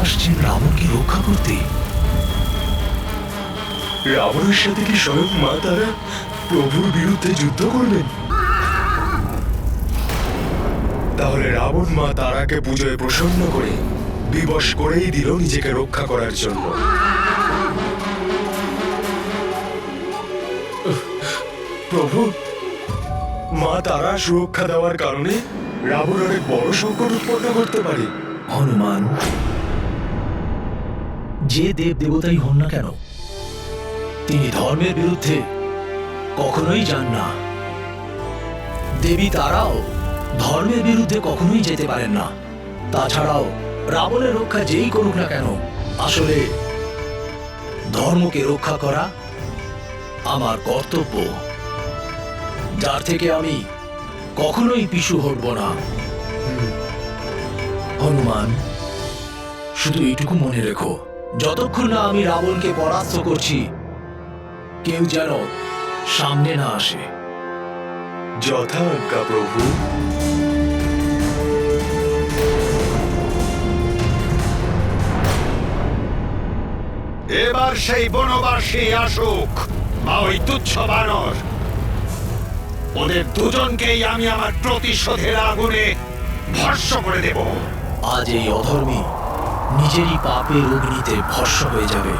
Speaker 8: আসছেন রাবণকে রক্ষা করতে।
Speaker 6: রাবণের সাথে কি স্বয়ং মা তারা প্রভুর বিরুদ্ধে যুদ্ধ করবেন? তাহলে রাবণ মা তারাকে পুজোয় প্রসন্ন করে দিবস করেই দিল নিজেকে রক্ষা করার জন্য। প্রভু, মা তারা সুরক্ষা দেওয়ার কারণে রাবণ অনেক বড় সংকট উৎপন্ন করতে পারে।
Speaker 8: হনুমান, যে দেব দেবতাই হন না কেন, তিনি ধর্মের বিরুদ্ধে কখনোই যান না। দেবী তারাও ধর্মের বিরুদ্ধে কখনোই যেতে পারেন না। তাছাড়াও রাবণের রক্ষা যেই করুক না কেন, আসলে ধর্মকে রক্ষা করা আমার কর্তব্য, যার থেকে আমি কখনোই পিছু হটব না। হনুমান, শুধু এইটুকু মনে রেখো, যতক্ষণ না আমি রাবণকে পরাস্ত করছি, কেউ যেন সামনে না আসে।
Speaker 6: যথা আজ্ঞা প্রভু।
Speaker 1: এবার সেই বনবাসী আসুক বা ওই তুচ্ছ বানর, ওদের দুজনকেই আমি আমার প্রতিশোধের আগুনে ভস্ম করে দেব।
Speaker 8: আজ এই অধর্মী নিজেরই পাপের অগ্নিতে ভস্ম হয়ে যাবে।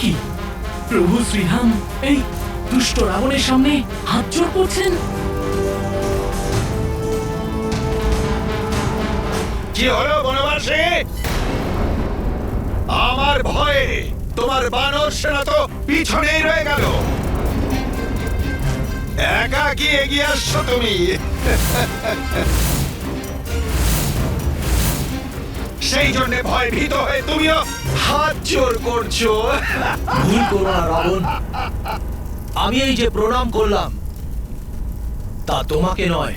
Speaker 5: কি প্রভু শ্রীরাম এই দুষ্ট রাবণের সামনে হাত জোড় করছেন?
Speaker 1: কি হলো বনবাসী? আমার ভয়ে তোমার বানর সেনা তো পিছনেই রয়ে গেল। একা কি এগিয়ে আসছো তুমি? সেই জন্য ভয় ভীত হয়ে তুমিও হাত জোড় করছো।
Speaker 8: ভুল করো না রাবণ, আমি এই যে প্রণাম করলাম তা তোমাকে নয়,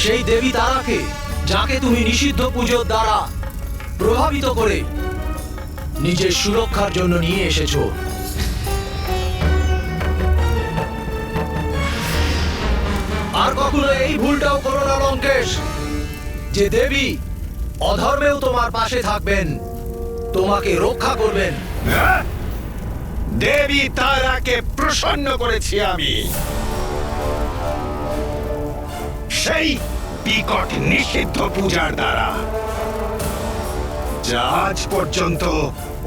Speaker 8: সেই দেবী তারাকে, যাকে তুমি নিষিদ্ধ পুজোর দ্বারা প্রভাবিত করে নিজের সুরক্ষার জন্য নিয়ে এসেছো। আর কখনো এই ভুলটাও করো না লঙ্কেশ, যে দেবী অধর্মেও তোমার পাশে থাকবেন, তোমাকে রক্ষা করবেন।
Speaker 1: দেবী তারাকে প্রসন্ন করেছি আমি, সেই বিকট নিষিদ্ধ পূজার দ্বারা, যা আজ পর্যন্ত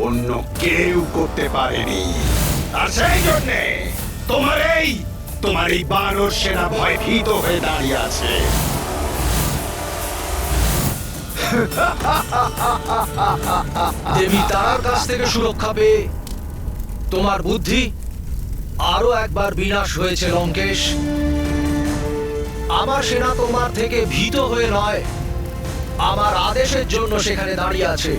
Speaker 1: অন্য কেউ করতে পারেনি। আর সেই জন্যে তোমার এই বানর সেনা ভয় ভীত হয়ে দাঁড়িয়ে আছে।
Speaker 8: দেবী তারার কাছ থেকে সুরক্ষা পেয়ে তোমার বুদ্ধি আরো একবার বিনাশ হয়েছে লঙ্কেশ। আমার সেনা তোমার থেকে ভীত হয়ে নয়, আমার আদেশের জন্য সেখানে দাঁড়িয়ে আছে।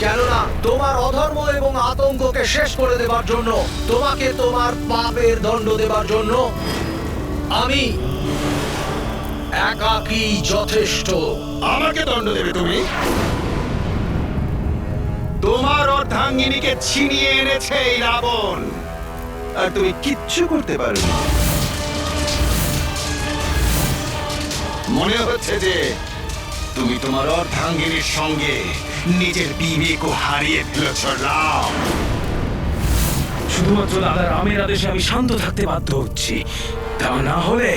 Speaker 8: কেননা তোমার অধর্ম এবং আতঙ্ককে শেষ করে দেবার জন্য, তোমাকে তোমার পাপের দণ্ড দেবার জন্য আমি একাকী যথেষ্ট।
Speaker 1: আমাকে দণ্ড দেবে তুমি? তোমার অর্ধাঙ্গিনীকে ছিনিয়ে এনেছে এই রাবণ, আর তুমি কিচ্ছু করতে পারোনি। মনে হচ্ছে যে তুমি তোমার অর্ধাঙ্গিনীর সঙ্গে নিজের বিবেকও হারিয়ে ফেলেছ রাম।
Speaker 4: শুধুমাত্র দাদা রামের আদেশে আমি শান্ত থাকতে বাধ্য হচ্ছি, তা না হলে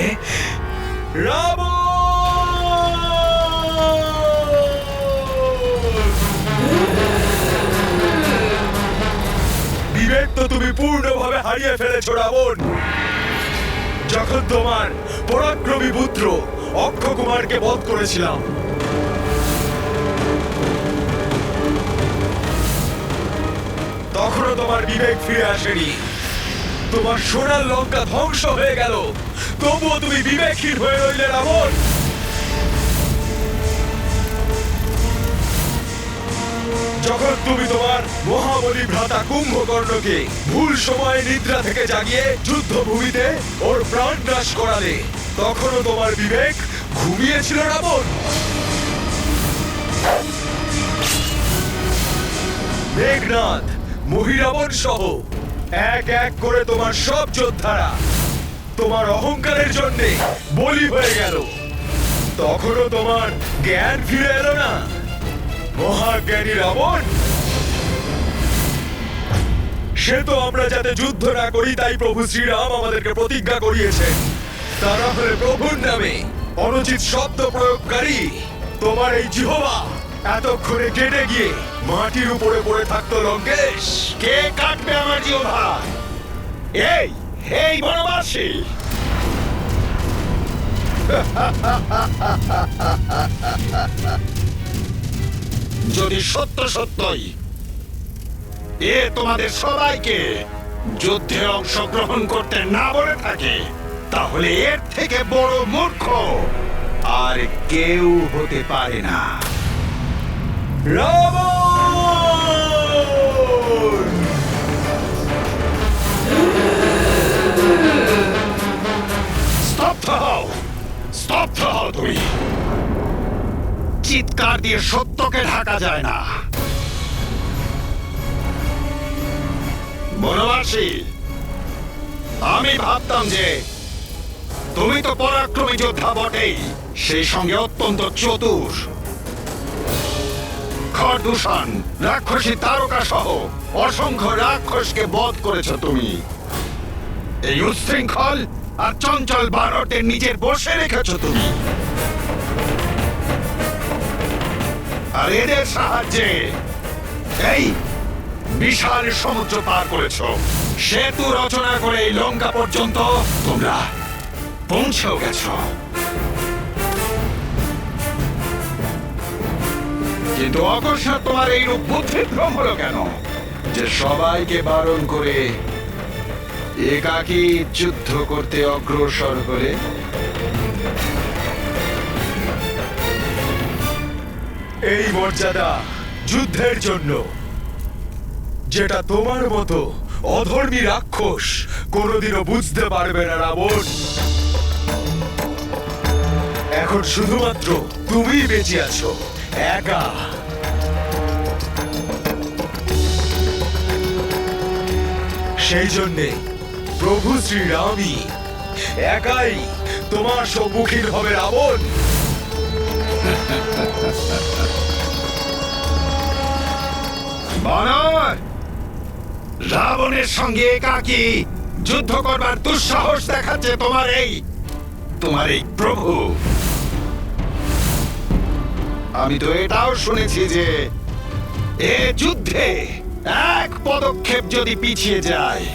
Speaker 6: বিবেক তো তুমি পূর্ণভাবে হারিয়ে ফেলেছো রাবণ। যখন তোমার পরাক্রমী পুত্র অক্ষকুমারকে বধ করেছিলাম, তখন এখনো তোমার বিবেক ফিরে আসেনি। তোমার সোনার লঙ্কা ধ্বংস হয়ে গেল, তবুও তুমি বিবেকহীন হয়ে রইলে রাবণ। যখন তুমি তোমার মহাবলী ভ্রাতা কুম্ভকর্ণকে ভুল সময়ে নিদ্রা থেকে জাগিয়ে যুদ্ধভূমিতে ওর প্রাণ নাশ করালে, তখনও তোমার বিবেক ঘুমিয়েছিল রাবণ। মেঘনাদ, মহিরাবণ সহ এক এক করে তোমার সব যোদ্ধারা তোমার অহংকারের জন্য বলি হয়ে গেল। তখনও তোমার জ্ঞান ফিরে এলো না, মহাজ্ঞানী রাবণ। সে তো আমরা যাতে যুদ্ধ না করি তাই প্রভু শ্রীরাম আমাদেরকে প্রতিজ্ঞা করিয়েছেন। তারা হলে প্রভুর নামে অনুচিত শব্দ প্রয়োগকারী। তোমার এই জিহ্বা এতক্ষণে কেটে গিয়ে মাটির উপরে পড়ে থাকতো লঙ্কেশ।
Speaker 1: কে কাটবে আমার জিহ্বা? এই এই বনবাসী! যদি সত্য সত্যই এ তোমাদের সবাইকে যুদ্ধে অংশগ্রহণ করতে না বলে থাকে, তাহলে এর থেকে বড় মূর্খ আর কেউ হতে পারে না।
Speaker 6: রাবণ!
Speaker 1: স্তব্ধ হও, স্তব্ধ হও তুমি। চিৎকার দিয়ে সত্যকে ঢাকা যায় না। বনবাসী, আমি ভাবতাম যে তুমি তো পরাক্রমী যোদ্ধা বটেই, সেই সঙ্গে অত্যন্ত চতুর। খরদূষণ, রাক্ষসী তারকা সহ অসংখ্য রাক্ষসকে বধ করেছ তুমি। এই উচ্ছৃঙ্খল আর চঞ্চল বানরদের নিজের বশে রেখেছ তুমি। আর এদের সাহায্যে এই বিশাল সমুদ্র পার করেছ। সেতু রচনা করে এই লঙ্কা পর্যন্ত তোমরা পৌঁছেও গেছ। কিন্তু অকস্মাৎ তোমার এই রূপ বুদ্ধিভ্রম হলো কেন যে সবাইকে বারণ করে একাকী যুদ্ধ করতে অগ্রসর হলে?
Speaker 6: এই মর্যাদা যুদ্ধের জন্য, যেটা তোমার মতো অধর্মী রাক্ষস কোনোদিনও বুঝতে পারবে না রাবণ। এখন শুধুমাত্র তুমিই বেঁচে আছো, একা। সেই জন্যে প্রভু শ্রীরামই একাই তোমার সম্মুখীন হবে রাবণ।
Speaker 1: বানর, রাবণের সঙ্গে একাকী যুদ্ধ করবার দুঃসাহস দেখাচ্ছে তোমার এই প্রভু। আমি তো এটাও শুনেছি যে এ যুদ্ধে এক পদক্ষেপ যদি পিছিয়ে যায়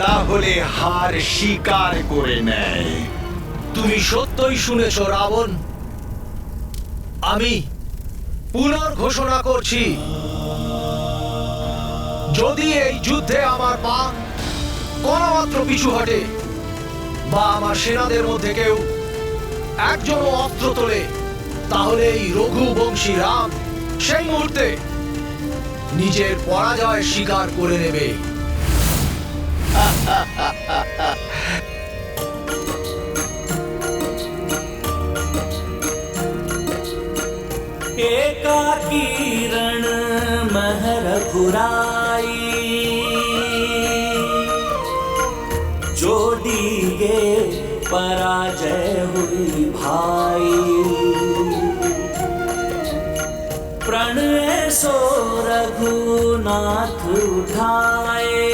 Speaker 1: তাহলে হার স্বীকার করে নেয়।
Speaker 8: তুমি সত্যই শুনেছ রাবণ। আমি পুনর্ঘোষণা করছি, যদি এই যুদ্ধে আমার পা কোনমাত্র পিছু হটে বা আমার সেনাদের মধ্যে কেউ একজনও অস্ত্র তোলে, তাহলে এই রঘুবংশী রাম সেই মুহূর্তে নিজের পরাজয় স্বীকার করে নেবে।
Speaker 12: एकाकी रण महर पुराई, जो दीगे पराजय हुई भाई। प्रण सो रघुनाथ उठाए,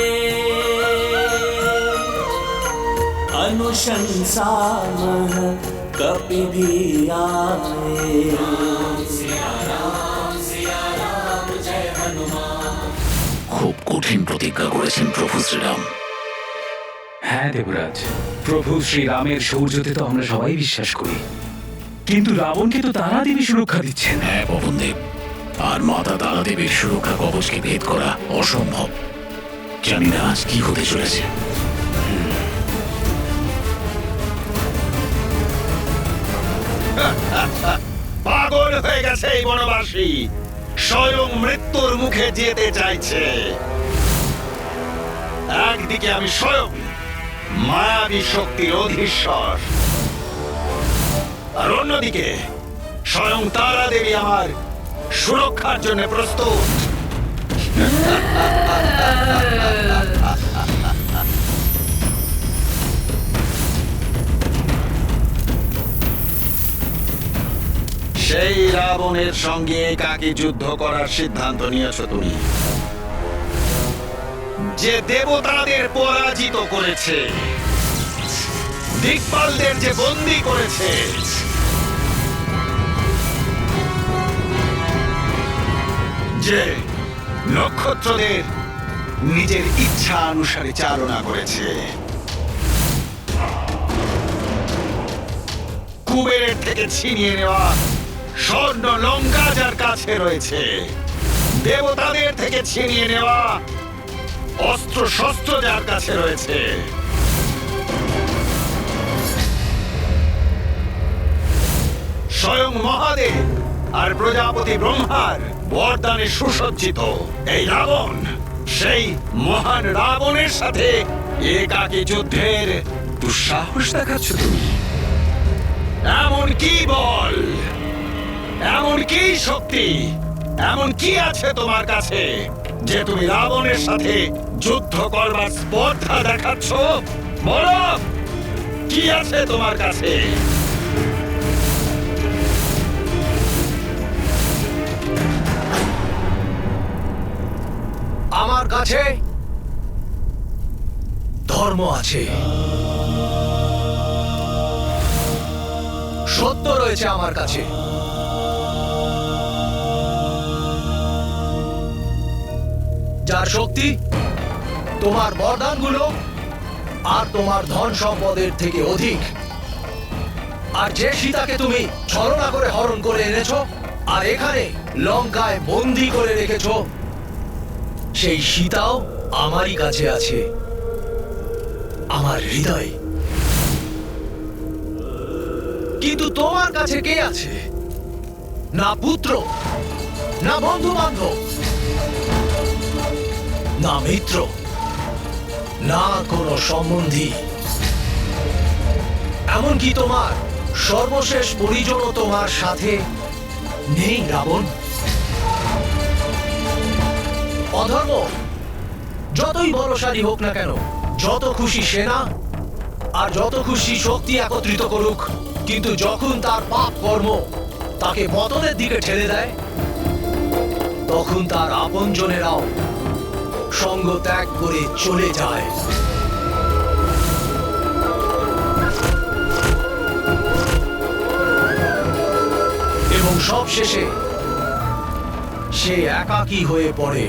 Speaker 12: अनुशंसा मह कपि भी आए।
Speaker 3: খুব কঠিন প্রতিজ্ঞা করেছেন প্রভু শ্রীরাম।
Speaker 4: হ্যাঁ দেবরাজ, প্রভু শ্রীরামের শৌর্যতে তো আমরা সবাই বিশ্বাস করি।
Speaker 5: কিন্তু রাবণকে তো তারা দেবী সুরক্ষা দিচ্ছেন।
Speaker 3: হ্যাঁ পবনদেব, আর মাতা তারা দেবীর সুরক্ষা কবচকে ভেদ করা অসম্ভব। জানি না আজ কি হতে চলেছে।
Speaker 1: পাগল হয়ে গেছে এই বনবাসী, স্বয়ং মৃত্যুর মুখে যেতে চাইছে। একদিকে আমি স্বয়ং মায়াবী শক্তির অধীশ্বর, আর অন্যদিকে স্বয়ং তারা দেবী আমার সুরক্ষার জন্য প্রস্তুত। সেই রাবণের সঙ্গে একাকী যুদ্ধ করার সিদ্ধান্ত নিয়েছ তুমি, যে দেবতাদের পরাজিত করেছে, দিকপালদের যে বন্দী করেছে, যে নক্ষত্রদের নিজের ইচ্ছা অনুসারে চালনা করেছে, কুবেরের থেকে ছিনিয়ে নেওয়া স্বর্ণ লঙ্কা যার কাছে রয়েছে, দেবতাদের থেকে ছিনিয়ে নেওয়া অস্ত্র শস্ত্র যার কাছে রয়েছে, স্বয়ং মহাদেব আর প্রজাপতি ব্রহ্মার বরদানে সুসজ্জিত এই রাবণ, সেই মহান রাবণের সাথে একাকী যুদ্ধের দুঃসাহস দেখাচ্ছ তুমি? এমন কি বল, এমন কি শক্তি, এমন কি আছে তোমার কাছে যে তুমি রাবণের সাথে যুদ্ধ করবার স্পর্ধা দেখাচ্ছ? বলো, কি আছে তোমার কাছে?
Speaker 8: আমার কাছে ধর্ম আছে, সত্য রয়েছে আমার কাছে। যার শক্তি তোমার বরদানগুলো আর তোমার ধন সম্পদের থেকে অধিক। আর যে সীতাকে তুমি ছলনা করে হরণ করে এনেছো আর এখানে লঙ্কায় বন্দী করে রেখেছো, সেই সীতাও আমারই কাছে আছে, আমার হৃদয়। কিন্তু তোমার কাছে কে আছে? না পুত্র, না বন্ধু বান্ধব, না মিত্র, না কোনো সম্বন্ধী। এমনকি তোমার সর্বশেষ পরিজনও তোমার সাথে নেই রাবণ। অধর্ম যতই বলশালী হোক না কেন, যত খুশি সেনা আর যত খুশি শক্তি একত্রিত করুক, কিন্তু যখন তার পাপ কর্ম তাকে পতনের দিকে ঠেলে দেয়, তখন তার আপনজনেরাও সঙ্গ ত্যাগ করে চলে যায়। এবং সব শেষে সে একাকী হয়ে পড়ে।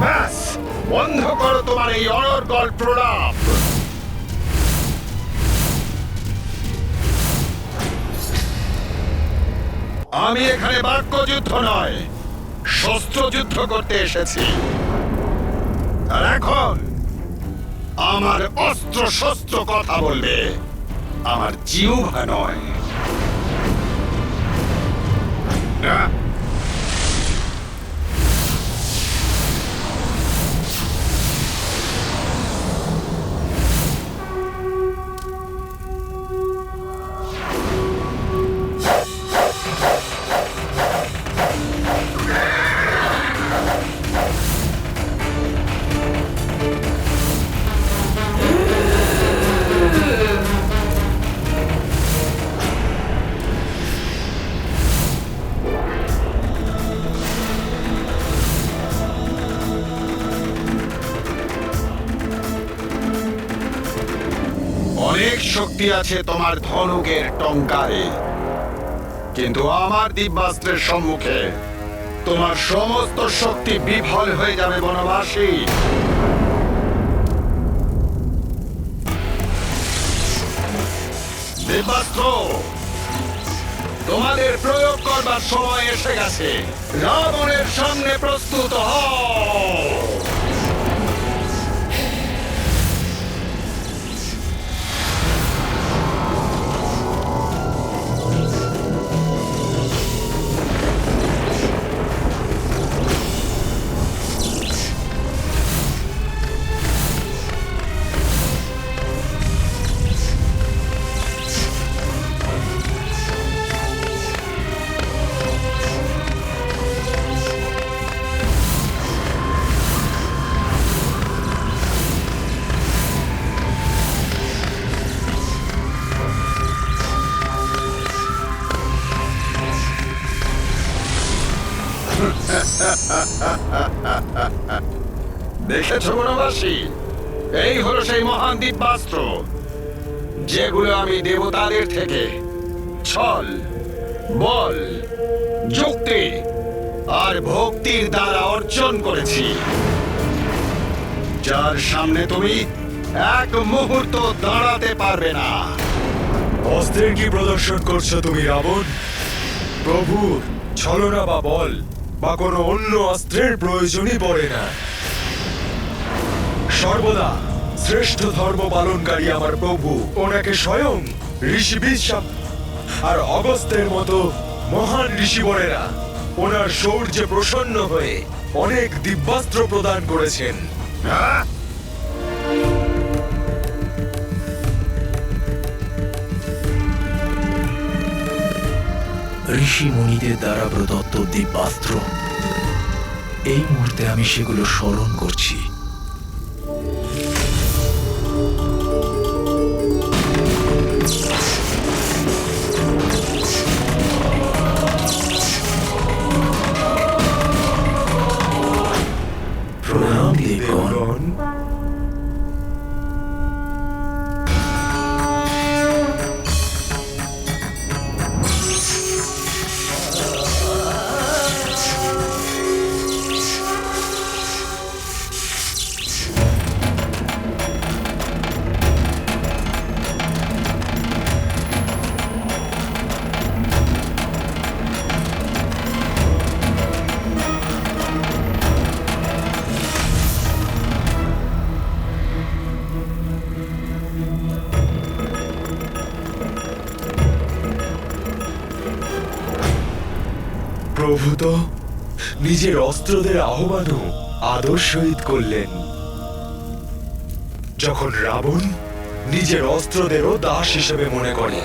Speaker 1: ব্যাস, বন্ধ করো তোমার এই অনর্গল প্রলাপ। আমি এখানে বাক্যযুদ্ধ নয়, শস্ত্রযুদ্ধ করতে এসেছি। আর এখন আমার অস্ত্র শস্ত্র কথা বলবে, আমার জিহ্বা নয়। অনেক শক্তি আছে তোমার ধনুকের টঙ্কারে, কিন্তু আমার দিব্যাস্ত্রের সম্মুখে তোমার সমস্ত শক্তি বিফল হয়ে যাবে বনবাসী। দেবাস্ত্র, তোমাদের প্রয়োগ করবার সময় এসে গেছে। রাবণের সামনে প্রস্তুত হও। দেখেছো বনবাসী, এই হলো সেই মহান দিব্যাস্ত্র যেগুলো আমি দেবতাদের থেকে ছল, বল, যুক্তি আর ভক্তির দ্বারা অর্জন করেছি, যার সামনে তুমি এক মুহূর্ত দাঁড়াতে পারবে না।
Speaker 6: অস্ত্রের কি প্রদর্শন করছো তুমি রাবণ? প্রভুর ছলনা বা বল বা কোনো অন্য অস্ত্রের প্রয়োজনই পড়ে না। সর্বদা শ্রেষ্ঠ ধর্ম পালনকারী আমার প্রভু ওনাকে স্বয়ং ঋষি বিশ্বাস আর অগস্ত্যের মতো মহান ঋষিবরেরা ওনার শৌর্যে প্রসন্ন হয়ে অনেক দিব্যাস্ত্র প্রদান করেছেন।
Speaker 1: হ্যাঁ?
Speaker 8: ঋষি মুনিদের দ্বারা প্রদত্ত দিব্যাস্ত্র, এই মুহূর্তে আমি সেগুলো স্মরণ করছি। প্রণাম দেবগণ।
Speaker 6: প্রভু তো নিজের অস্ত্রদের আহ্বানও আদর সহিত করলেন, যখন রাবণ নিজের অস্ত্রদেরও দাস হিসেবে মনে করে।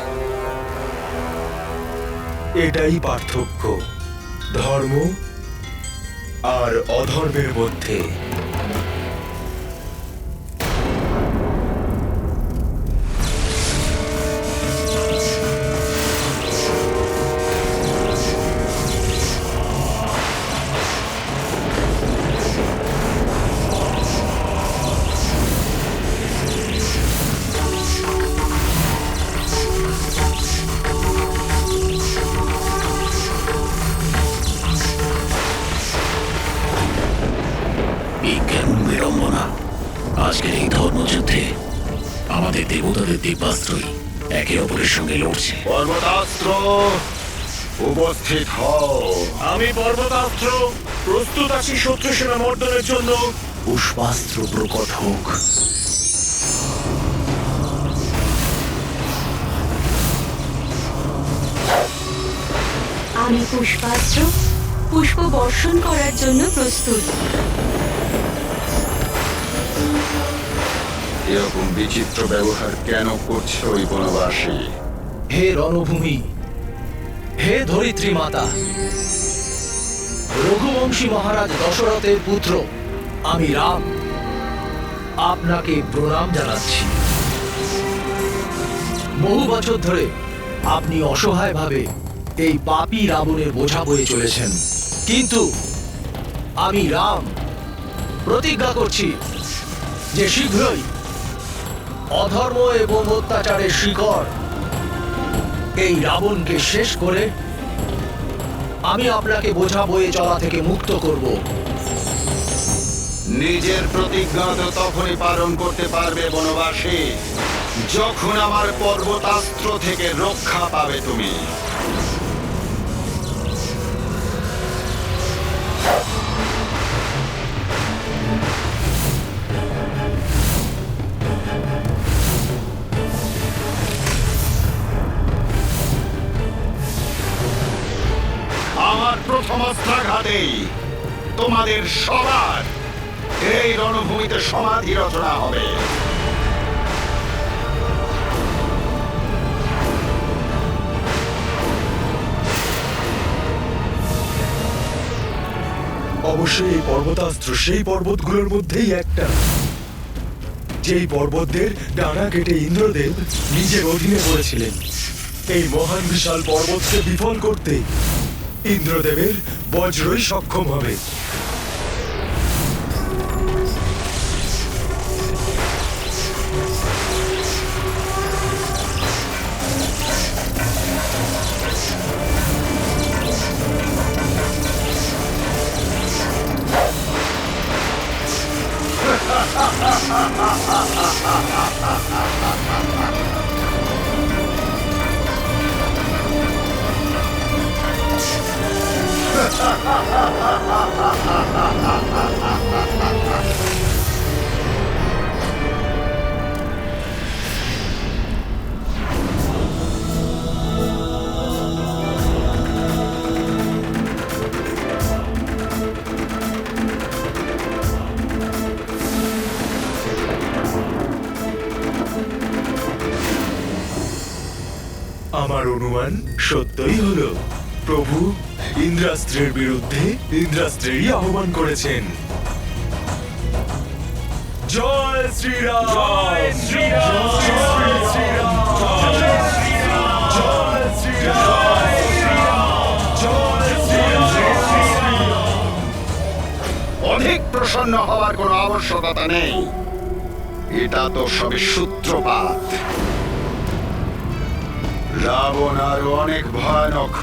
Speaker 6: এটাই পার্থক্য ধর্ম আর অধর্মের মধ্যে।
Speaker 3: আজকের এই ধর্মযুদ্ধে আমাদের দেবতাদের দিব্যাস্ত্রই একে অপরের সঙ্গে লড়ছে।
Speaker 1: পর্বতাস্ত্র উপস্থিত হও।
Speaker 6: আমি পর্বতাস্ত্র প্রস্তুত আছি শত্রু সেনা মর্দনের জন্য।
Speaker 8: পুষ্পাস্ত্র প্রকট হোক।
Speaker 11: আমি পুষ্পাস্ত্র পুষ্প বর্ষণ করার জন্য প্রস্তুত।
Speaker 1: এরকম বিচিত্র ব্যবহার কেন করছো ওই বনবাসী?
Speaker 8: হে রণভূমি, হে ধরিত্রী মাতা, রঘুবংশী মহারাজ দশরথের পুত্র আমি রাম আপনাকে প্রণাম জানাচ্ছি। বহু বছর ধরে আপনি অসহায়ভাবে এই পাপী রাবণের বোঝা বয়ে চলেছেন, কিন্তু আমি রাম প্রতিজ্ঞা করছি যে শীঘ্রই অধর্ম এবং অত্যাচারের শিকড় এই রাবণকে শেষ করে আমি আপনাকে বোঝা বয়ে চলা থেকে মুক্ত করব।
Speaker 1: নিজের প্রতিজ্ঞা তো তখনই পালন করতে পারবে বনবাসী, যখন আমার পর্বতাস্ত্র থেকে রক্ষা পাবে তুমি। আমার প্রথম অস্ত্রাঘাতেই তোমাদের সবার এই রণভূমিতে সমাধি রচনা হবে।
Speaker 6: অবশ্যই এই পর্বতাস্ত্র সেই পর্বতগুলোর মধ্যেই একটা, যেই পর্বতদের ডানা কেটে ইন্দ্রদেব নিজের অধীনে করেছিলেন। এই মহান বিশাল পর্বতকে বিফল করতে ইন্দ্রদেবের বজ্রই সক্ষম হবে। আমার অনুমান সত্যই হলো, প্রভু ইন্দ্রাস্ত্রের বিরুদ্ধে ইন্দ্রাস্ত্রেরই আহ্বান করেছেন। জয় শ্রীরাম, জয় শ্রীরাম, জয় শ্রীরাম, জয় শ্রীরাম, জয় শ্রীরাম, জয় শ্রীরাম।
Speaker 1: অধিক প্রসন্ন হওয়ার কোনো আবশ্যকতা নেই, এটা তো সবে সূত্রপাত। রাবণ আরো অনেক ভয়ানক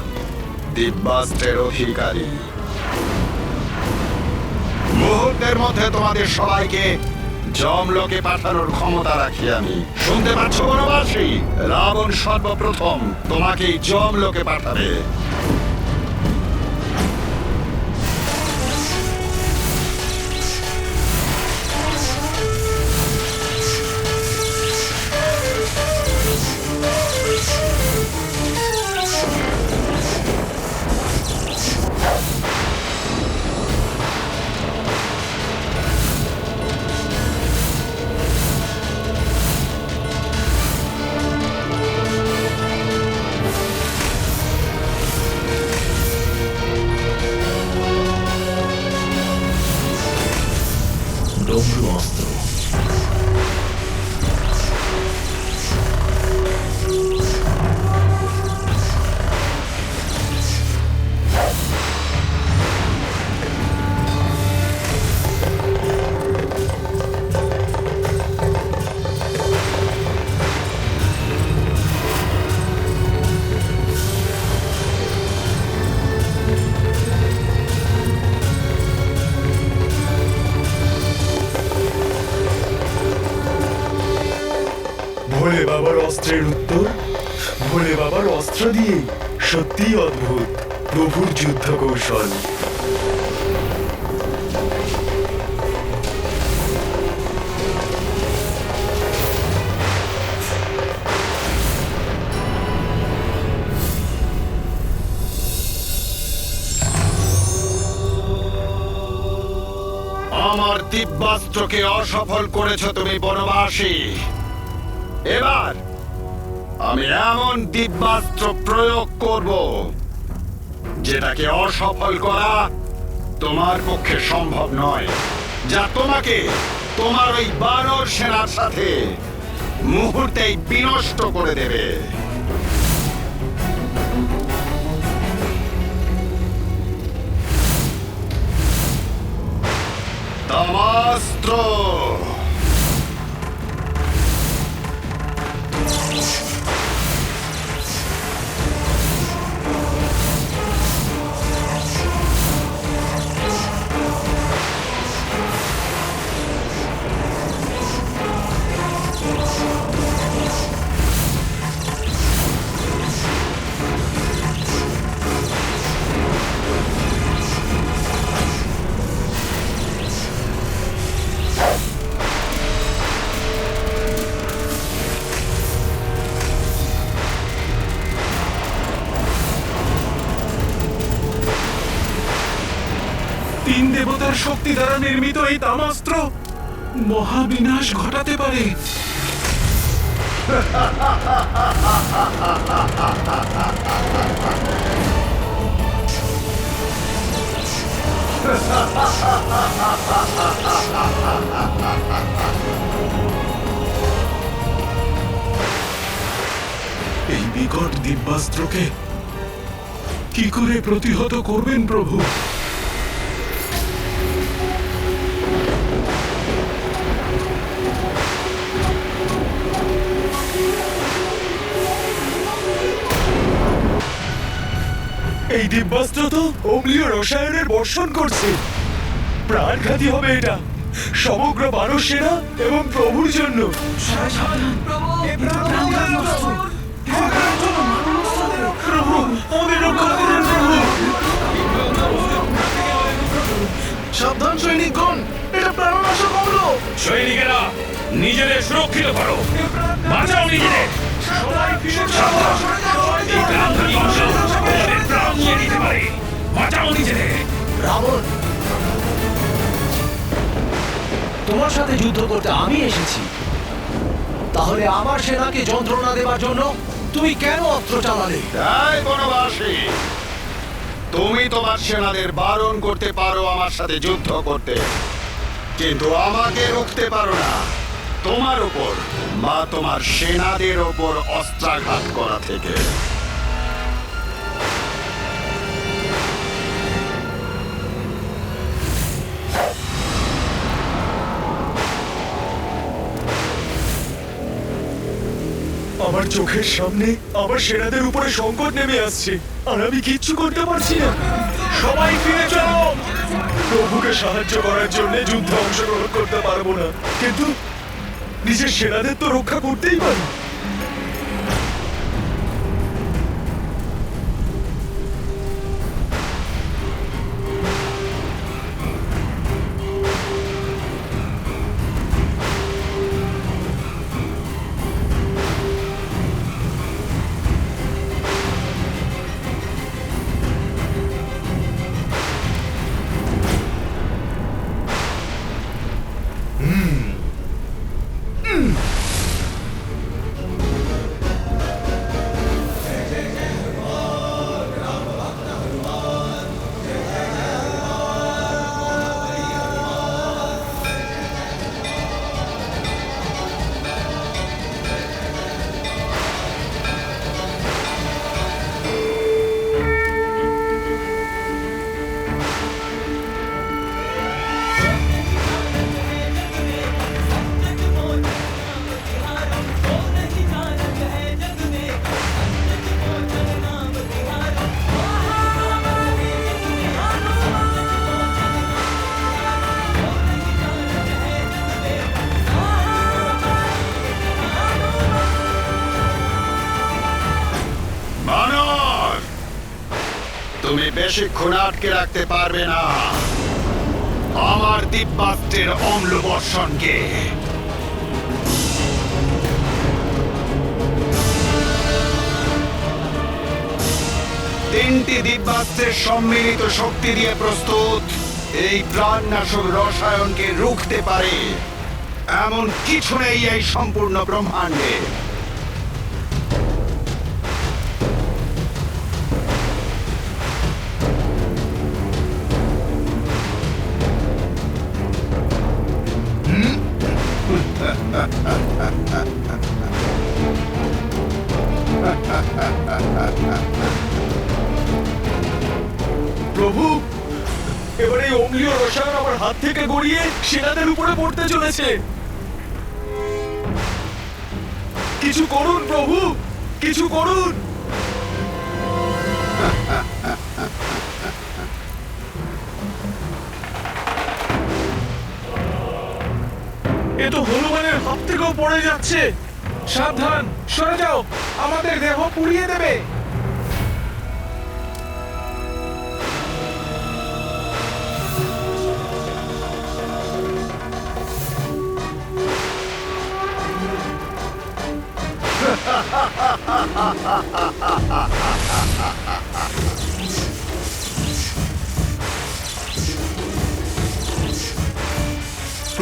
Speaker 1: দিব্যাস্ত্রের অধিকারী। মুহূর্তের মধ্যে তোমাদের সবাইকে যমলোকে পাঠানোর ক্ষমতা রাখি আমি। শুনতে পাচ্ছ বনবাসী? রাবণ সর্বপ্রথম তোমাকেই যমলোকে পাঠাবে।
Speaker 8: ডমরু অস্ত্র।
Speaker 6: ভোলে বাবার অস্ত্রের উত্তর ভোলে বাবার অস্ত্র দিয়ে। সত্যিই অদ্ভুত প্রভুর যুদ্ধ কৌশল।
Speaker 1: আমার দিব্যাস্ত্রকে অসফল করেছ তুমি বনবাসী। এবার আমি এমন দিব্যাস্ত্র প্রয়োগ করব যেটাকে অসফল করা তোমার পক্ষে সম্ভব নয়, যা তোমাকে তোমার ওই বানর সেনার সাথে মুহূর্তেই বিনষ্ট করে দেবে। তমাস্ত্র। তিন দেবতার শক্তি দ্বারা নির্মিত এই তামাস্ত্র মহাবিনাশ ঘটাতে পারে। এই বিকট দিব্যাস্ত্রকে কি করে প্রতিহত করবেন প্রভু? এই দিব্যাস্ত্র তো অম্লীয় রসায়নের বর্ষণ করছে। প্রাণঘাতী হবে এটা সমগ্র মানব সেনা এবং প্রভুর জন্য। প্রভু, আমাদের রক্ষা করুন প্রভু। সাবধান সৈনিকগণ, এটা প্রাণনাশক অম্ল।
Speaker 3: সৈনিকেরা নিজেদের সুরক্ষিত করো, বাঁচাও নিজেদের। সাবধান, এই প্রাণঘাতী অংশ তোমাদের প্রাণ নিয়ে নিতে পারে। বাঁচাও নিজেদের।
Speaker 8: রাবণ, তোমার সাথে যুদ্ধ করতে আমি এসেছি, তাহলে আমার সেনাকে যন্ত্রণা দেবার জন্য তুমি কেন অস্ত্র চালালে?
Speaker 1: এই বনবাসী, তুমি তোমার সেনাদের বারণ করতে পারো আমার সাথে যুদ্ধ করতে, কিন্তু আমাকে রুখতে পারো না তোমার উপর বা তোমার সেনাদের ওপর অস্ত্রাঘাত করা থেকে।
Speaker 6: আমার চোখের সামনে আমার সেনাদের উপরে সংকট নেমে আসছে, আর আমি কিচ্ছু করতে পারছি না। সবাই ফিরে চলো। প্রভুকে সাহায্য করার জন্য যুদ্ধে অংশগ্রহণ করতে পারবো না, কিন্তু নিজের সেনাদের তো রক্ষা করতেই পারি।
Speaker 1: তুমি বেশিক্ষণ আটকে রাখতে পারবে না আমার দিব্যাস্ত্রের অম্ল বর্ষণকে। তিনটি দিব্যাস্ত্রের সম্মিলিত শক্তি দিয়ে প্রস্তুত এই প্রাণনাশক রসায়নকে রুখতে পারে এমন কিছু নেই এই সম্পূর্ণ ব্রহ্মাণ্ডে।
Speaker 6: প্রভু, এবারে এই অম্লীয় রসায়ন আমার হাত থেকে গড়িয়ে সেনাদের উপরে পড়তে চলেছে। কিছু করুন প্রভু, কিছু করুন। এ তো হনুমানের হাত থেকেও পড়ে যাচ্ছে। সাবধান, সরে যাও, আমাদের দেহ পুড়িয়ে দেবে।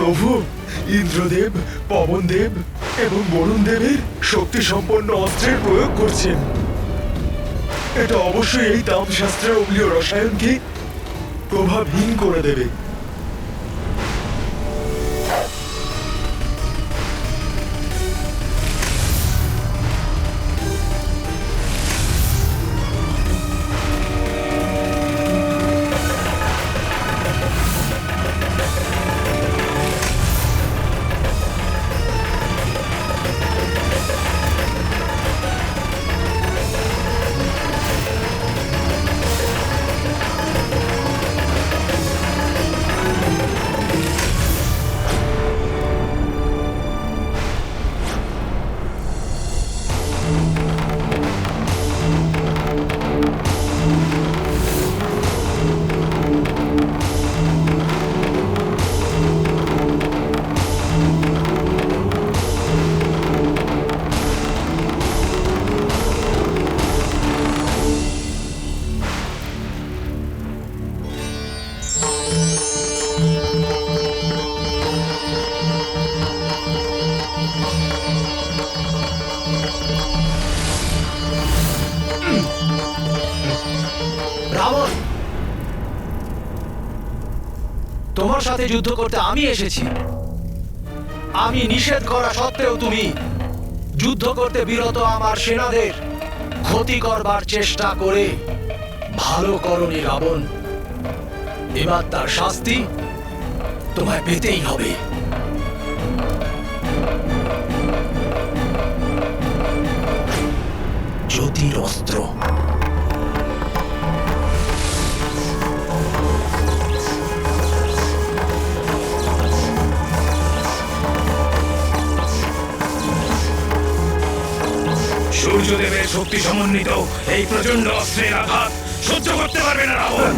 Speaker 6: প্রভু ইন্দ্রদেব, পবনদেব এবং বরুণ দেবের শক্তি সম্পন্ন অস্ত্রের প্রয়োগ করছেন। এটা অবশ্যই এই তামশাস্ত্রের অম্লীয় রসায়নকে প্রভাবহীন করে দেবে।
Speaker 8: রাবণ, তোমার সাথে যুদ্ধ করতে আমি এসেছি। আমি নিষেধ করা সত্ত্বেও তুমি যুদ্ধ করতে বিরত আমার সেনাদের ক্ষতি করবার চেষ্টা করে ভালো করনি রাবণ। এবার তার শাস্তি তোমায় পেতেই হবে। জ্যোতির অস্ত্র।
Speaker 4: সূর্যদেবের শক্তি সমন্বিত এই প্রচন্ড অস্ত্রের আঘাত সহ্য করতে পারবে না রাবণ।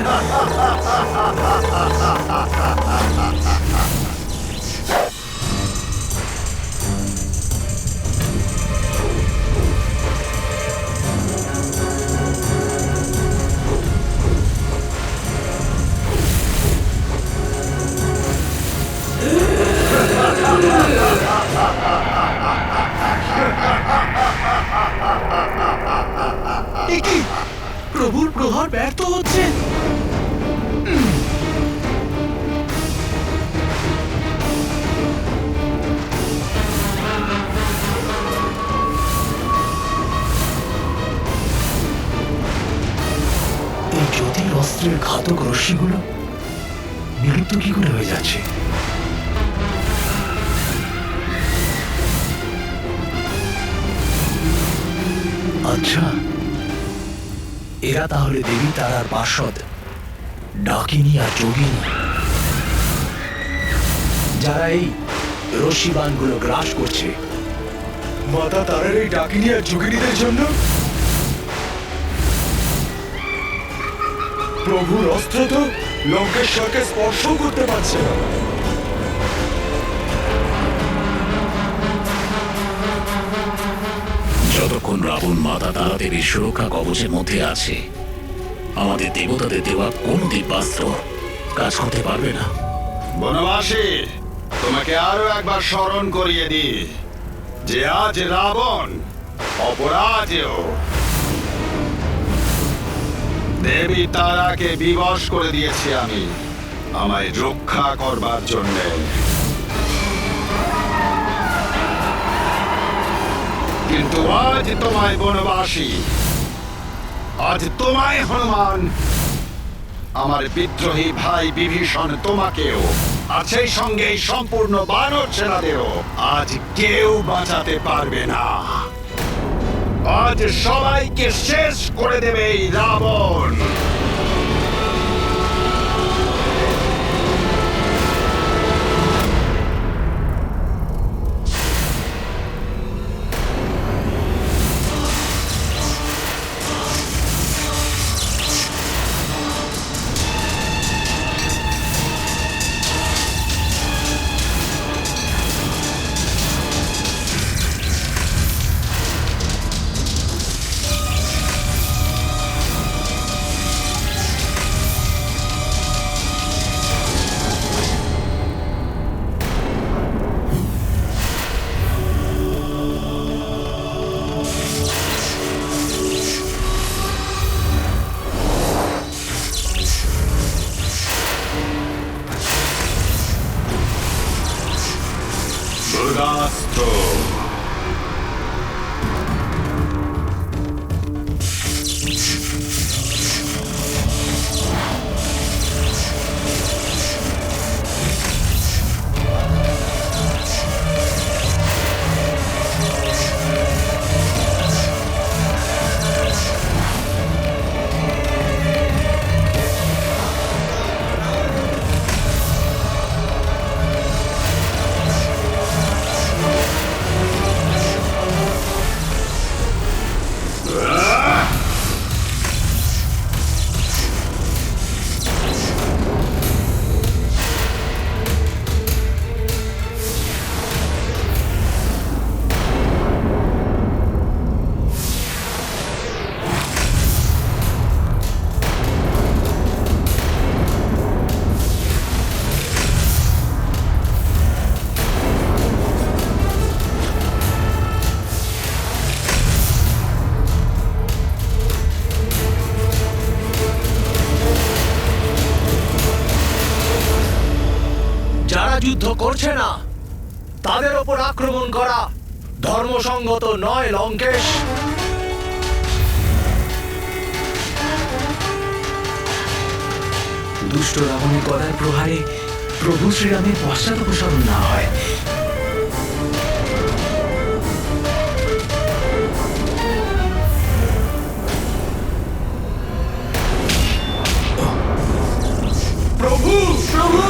Speaker 8: প্রভুর প্রহার ব্যর্থ হচ্ছে। এই জ্যোতির অস্ত্রের ঘাতক রশ্মিগুলো বিলুপ্ত কি করে হয়ে যাচ্ছে? আচ্ছা, এরা তাহলে দেবী তারার পার্ষদ, ডাকিনী আর যোগিনী, যারা এই রশ্মিবাণগুলো গ্রাস করছে।
Speaker 6: মাতা তারার এই ডাকিনী আর যোগিনীদের জন্য প্রভুর অস্ত্র তো লঙ্কেশ্বরকে স্পর্শ করতে পারছে না।
Speaker 3: যতক্ষণ রাবণ মাতা তারা দেবীর সুরক্ষা কবচের মধ্যে আছে, আমাদের দেবতাদের দেওয়া কোন দিব্যাস্ত্র কাজ করতে পারবে না।
Speaker 1: বনবাসী, তোমাকে আরো একবার স্মরণ করিয়ে দিই যে আজ রাবণ অপরাজেয়। দেবী তারাকে বিবশ করে দিয়েছি আমি আমায় রক্ষা করবার জন্যে। কিন্তু আজ তোমায় বনবাসী, আজ তোমায় হনুমান, আমার বিদ্রোহী ভাই বিভীষণ তোমাকেও, আর সেই সঙ্গে এই সম্পূর্ণ বানর সেনাদেরও আজ কেউ বাঁচাতে পারবে না। আজ সবাইকে শেষ করে দেবে এই রাবণ।
Speaker 8: যুদ্ধ করছে না তাদের ওপর আক্রমণ করা ধর্মসঙ্গত নয় লঙ্কেশ।
Speaker 4: দুষ্ট রাবণের গদার প্রহারে প্রভু শ্রীরামের পশ্চাদপসরণ না হয়।
Speaker 1: প্রভু
Speaker 4: প্রভু!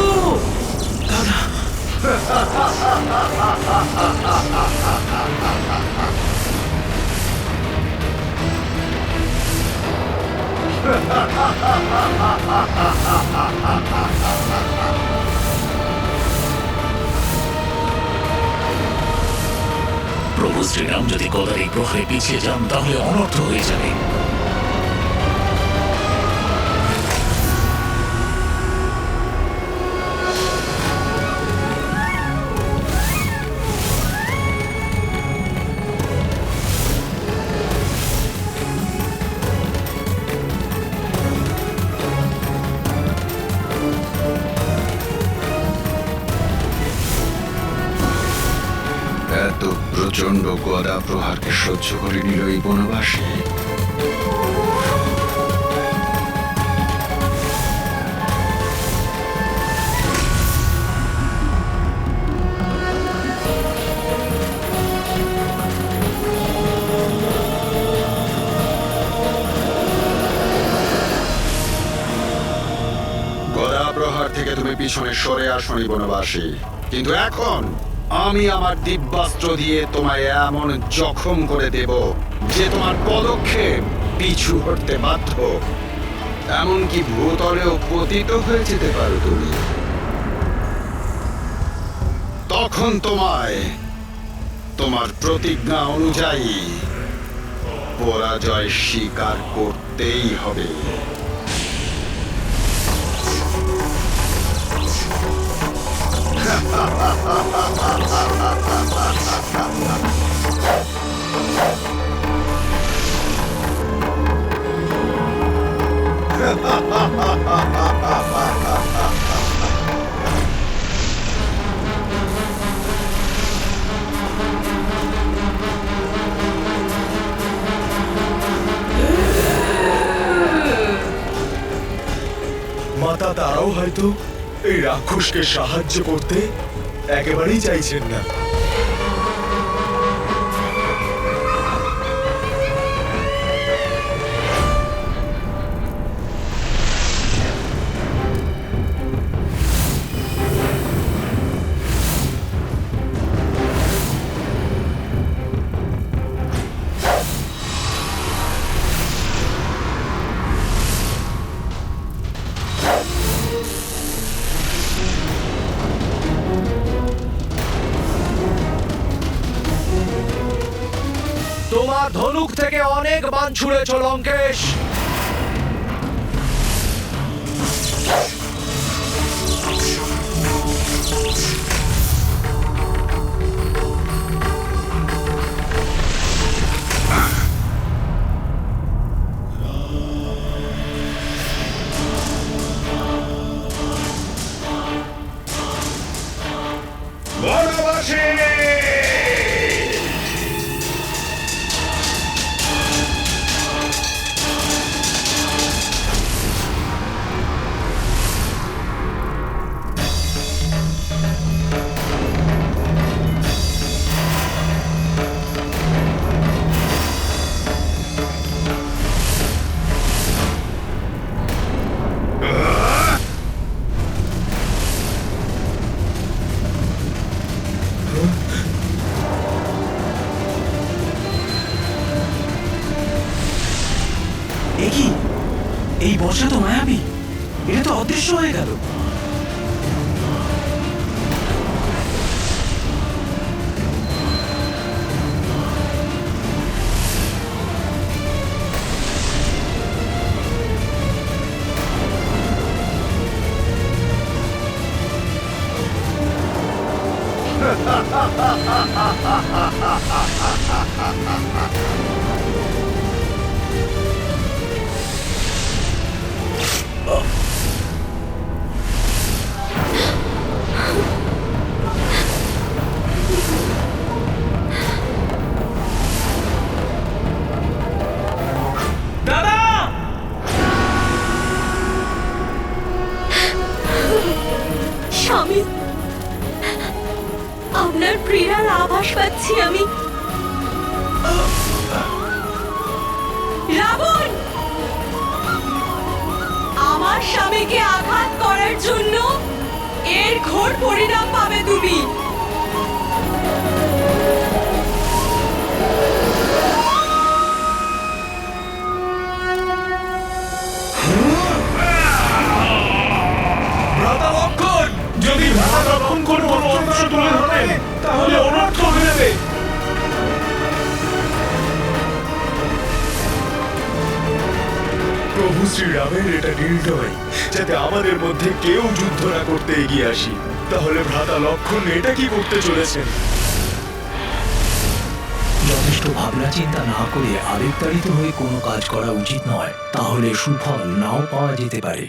Speaker 3: প্রভু শ্রীরাম যদি গদার এই প্রহারে পিছিয়ে যান তাহলে অনর্থ হয়ে যাবে।
Speaker 1: এত প্রচন্ড গদা প্রহারকে সহ্য করে নিল এই বনবাসী। গদা প্রহার থেকে তুমি পিছনে সরে আসনি বনবাসী, কিন্তু এখন আমি আমার দিব্যাস্ত্র দিয়ে তোমায় এমন জখম করে দেব যে তোমার পদক্ষেপ পিছু হটতে বাধ্য, এমনকি ভূতলেও পতিত হয়ে যেতে পারো তুমি। তখন তোমায় তোমার প্রতিজ্ঞা অনুযায়ী পরাজয় স্বীকার করতেই হবে।
Speaker 6: মাতা তারাও হয়তো এই রাক্ষসকে সাহায্য করতে একেবারেই চাইছেন না।
Speaker 8: তোমার ধনুক থেকে অনেক বাণ ছুড়েছ লঙ্কেশ।
Speaker 4: এই বর্ষা তো মায়াবী, এটা তো অদৃশ্য হয়ে গেল।
Speaker 11: পাচ্ছি আমি। রাবণ, আমার স্বামীকে আঘাত করার জন্য এর ঘোর পরিণাম পাবে তুমি।
Speaker 1: যদি ভ্রাতা লক্ষণ কোনো অস্ত্র তুলে ধরেন তাহলে অনর্থ হয়ে যাবে।
Speaker 6: প্রভু শ্রীরামের এটা নির্ণয় যাতে আমাদের মধ্যে কেউ যুদ্ধ না করতে এগিয়ে আসি। তাহলে ভ্রাতা লক্ষণ এটা কি করতে চলেছেন?
Speaker 8: যথেষ্ট ভাবনা চিন্তা না করে আবেগতাড়িত হয়ে কোনো কাজ করা উচিত নয়, তাহলে সুফল নাও পাওয়া যেতে পারে।